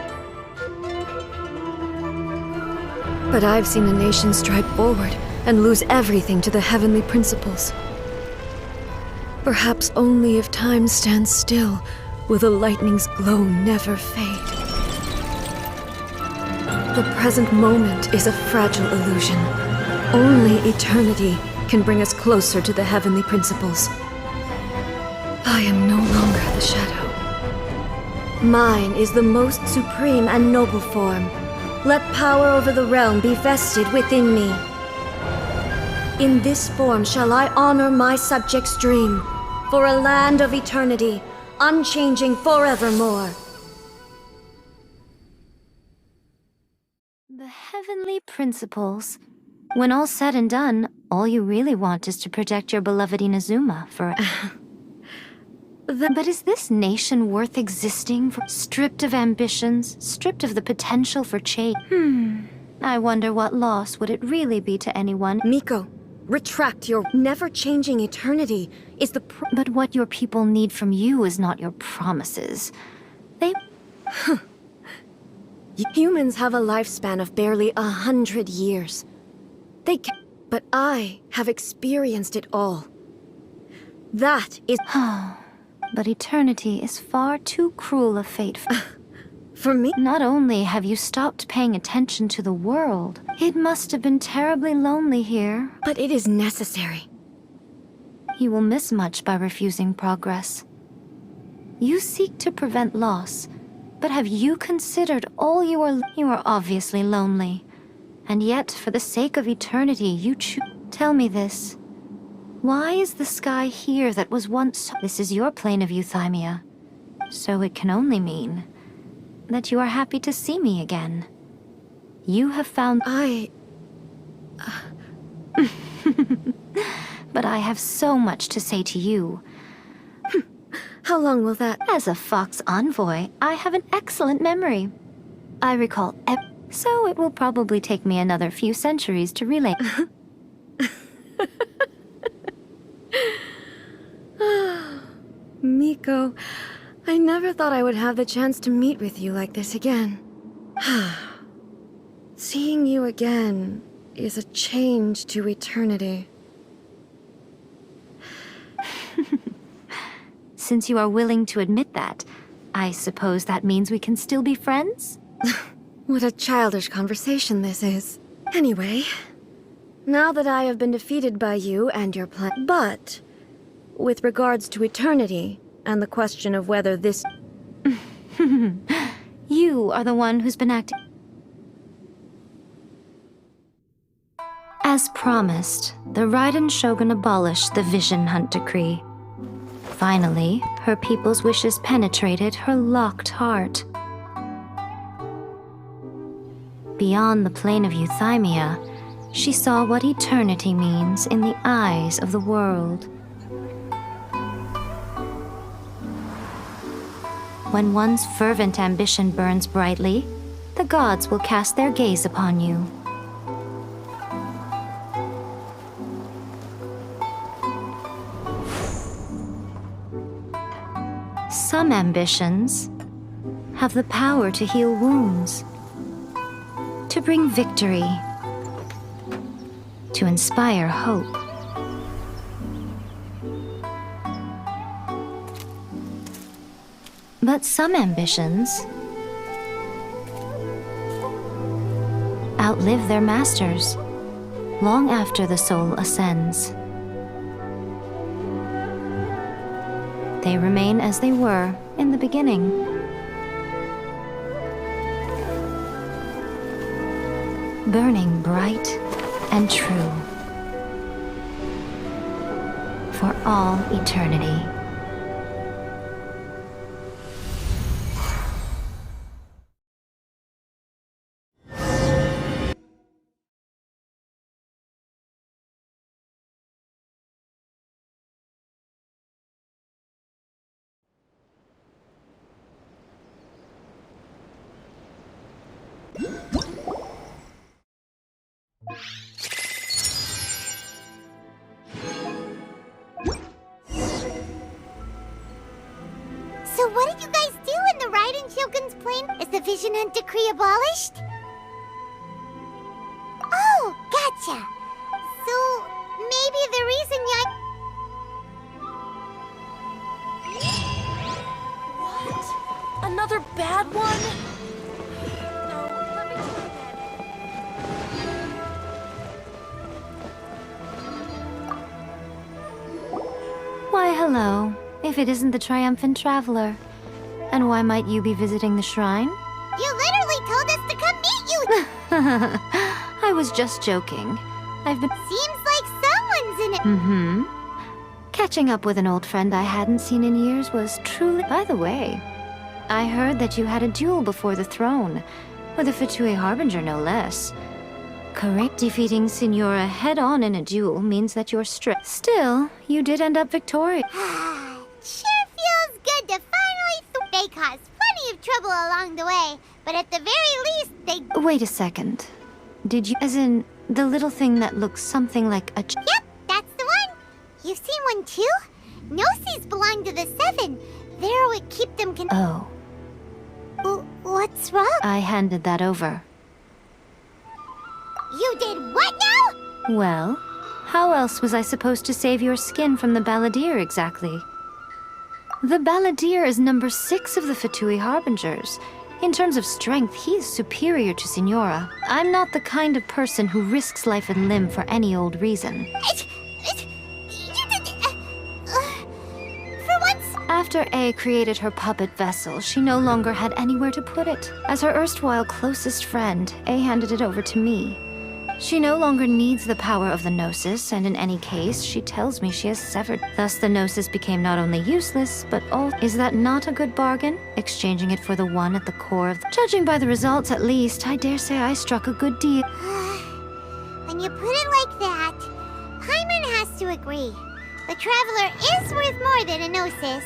S18: But I've seen a nation stride forward and lose everything to the heavenly principles. Perhaps only if time stands still will the lightning's glow never fade. The present moment is a fragile illusion. Only eternity can bring us closer to the heavenly principles. I am no longer the shadow. Mine is the most supreme and noble form, Let power over the realm be vested within me. In this form shall I honor my subjects' dream, for a land of eternity, unchanging forevermore.
S14: The heavenly principles. When all's said and done, all you really want is to protect your beloved Inazuma for... But is this nation worth existing for? Stripped of ambitions, stripped of the potential for change? I wonder what loss would it really be to anyone?
S18: Miko, retract your never-changing eternity is the
S14: But what your people need from you is not your promises. They...
S18: Humans have a lifespan of barely 100 years. But I have experienced it all. That is...
S14: But eternity is far too cruel a fate
S18: for me.
S14: Not only have you stopped paying attention to the world, it must have been terribly lonely here.
S18: But it is necessary.
S14: You will miss much by refusing progress. You seek to prevent loss, but have you considered all you are... You are obviously lonely. And yet, for the sake of eternity, you choose... Tell me this. Why is the sky here that was once... This is your plane of euthymia. So it can only mean that you are happy to see me again. You have found... But I have so much to say to you.
S18: How long will that...
S14: As a Fox envoy, I have an excellent memory. I recall so it will probably take me another few centuries to relay.
S18: Miko, I never thought I would have the chance to meet with you like this again. Seeing you again is a change to eternity.
S14: Since you are willing to admit that, I suppose that means we can still be friends?
S18: What a childish conversation this is. Anyway, now that I have been defeated by you and your plan... But, with regards to eternity, and the question of whether this...
S14: You are the one who's been acting... As promised, the Raiden Shogun abolished the Vision Hunt Decree. Finally, her people's wishes penetrated her locked heart. Beyond the plane of euthymia, she saw what eternity means in the eyes of the world. When one's fervent ambition burns brightly, the gods will cast their gaze upon you. Some ambitions have the power to heal wounds, to bring victory, to inspire hope. But some ambitions outlive their masters long after the soul ascends. They remain as they were in the beginning. Burning bright and true for all eternity.
S2: So what did you guys do in the Raiden Shogun's plane? Is the Vision Hunt Decree abolished? Oh, gotcha. So maybe the reason
S17: What? Another bad one?
S14: Why, hello. If it isn't the triumphant traveler. And why might you be visiting the shrine?
S2: You literally told us to come meet you
S14: I was just joking. I've been...
S2: Seems like someone's in it.
S14: Mm-hmm. Catching up with an old friend I hadn't seen in years was truly... By the way, I heard that you had a duel before the throne, with a Fatui Harbinger no less. Correct. Defeating Signora head-on in a duel means that you're strict. Still, you did end up victorious.
S2: Sure feels good to finally... They caused plenty of trouble along the way, but at the very least, they...
S14: Wait a second. Did you... As in, the little thing that looks something like a...
S2: Yep, that's the one. You've seen one too? Gnosis belong to the Seven. They're what keep them
S14: Oh.
S2: What's wrong?
S14: I handed that over.
S2: You did what now?
S14: Well, how else was I supposed to save your skin from the Balladeer exactly? The Balladeer is number 6 of the Fatui Harbingers. In terms of strength, he is superior to Signora. I'm not the kind of person who risks life and limb for any old reason.
S2: For once...
S14: After A created her puppet vessel, she no longer had anywhere to put it. As her erstwhile closest friend, A handed it over to me. She no longer needs the power of the Gnosis, and in any case, she tells me she has severed. Thus, the Gnosis became not only useless, but all. Is that not a good bargain? Exchanging it for the one at the core of the... Judging by the results, at least, I dare say I struck a good deal.
S2: When you put it like that, Paimon has to agree. The Traveler is worth more than a Gnosis.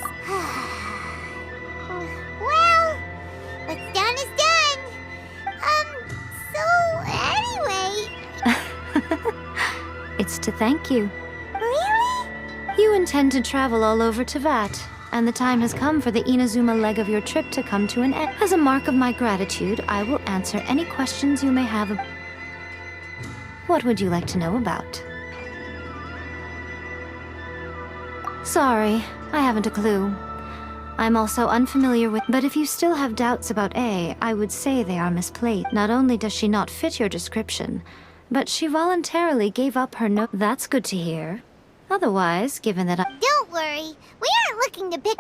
S2: Well, what's done is done. So anyway...
S14: It's to thank you.
S2: Really?
S14: You intend to travel all over Teyvat, and the time has come for the Inazuma leg of your trip to come to an end. As a mark of my gratitude, I will answer any questions you may have. What would you like to know about? Sorry, I haven't a clue. I'm also unfamiliar with... But if you still have doubts about A, I would say they are misplaced. Not only does she not fit your description, but she voluntarily gave up her no... That's good to hear. Otherwise, given that
S2: Don't worry, we aren't looking to pick...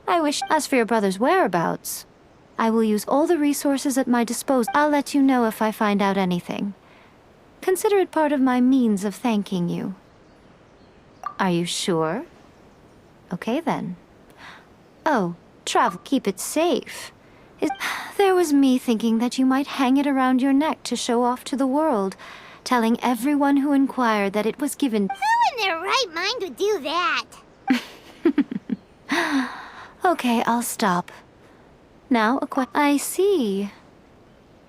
S14: I wish... As for your brother's whereabouts, I will use all the resources at my disposal. I'll let you know if I find out anything. Consider it part of my means of thanking you. Are you sure? Okay then. Oh, travel. Keep it safe. There was me thinking that you might hang it around your neck to show off to the world, telling everyone who inquired that it was given.
S2: Who in their right mind would do that?
S14: Okay, I'll stop. Now, I see.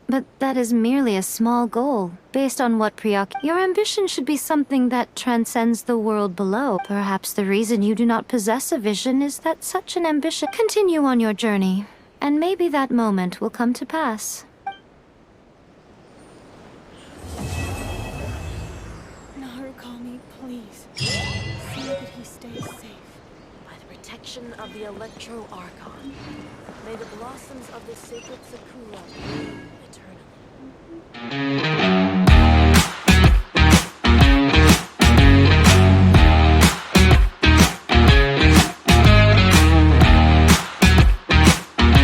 S14: But that is merely a small goal, based on what Your ambition should be something that transcends the world below. Perhaps the reason you do not possess a vision is that such an ambition... Continue on your journey, and maybe that moment will come to pass.
S19: Narukami, please. See that he stays safe.
S17: By the protection of the Electro Archon, may the blossoms of the sacred Sakura bloom eternally.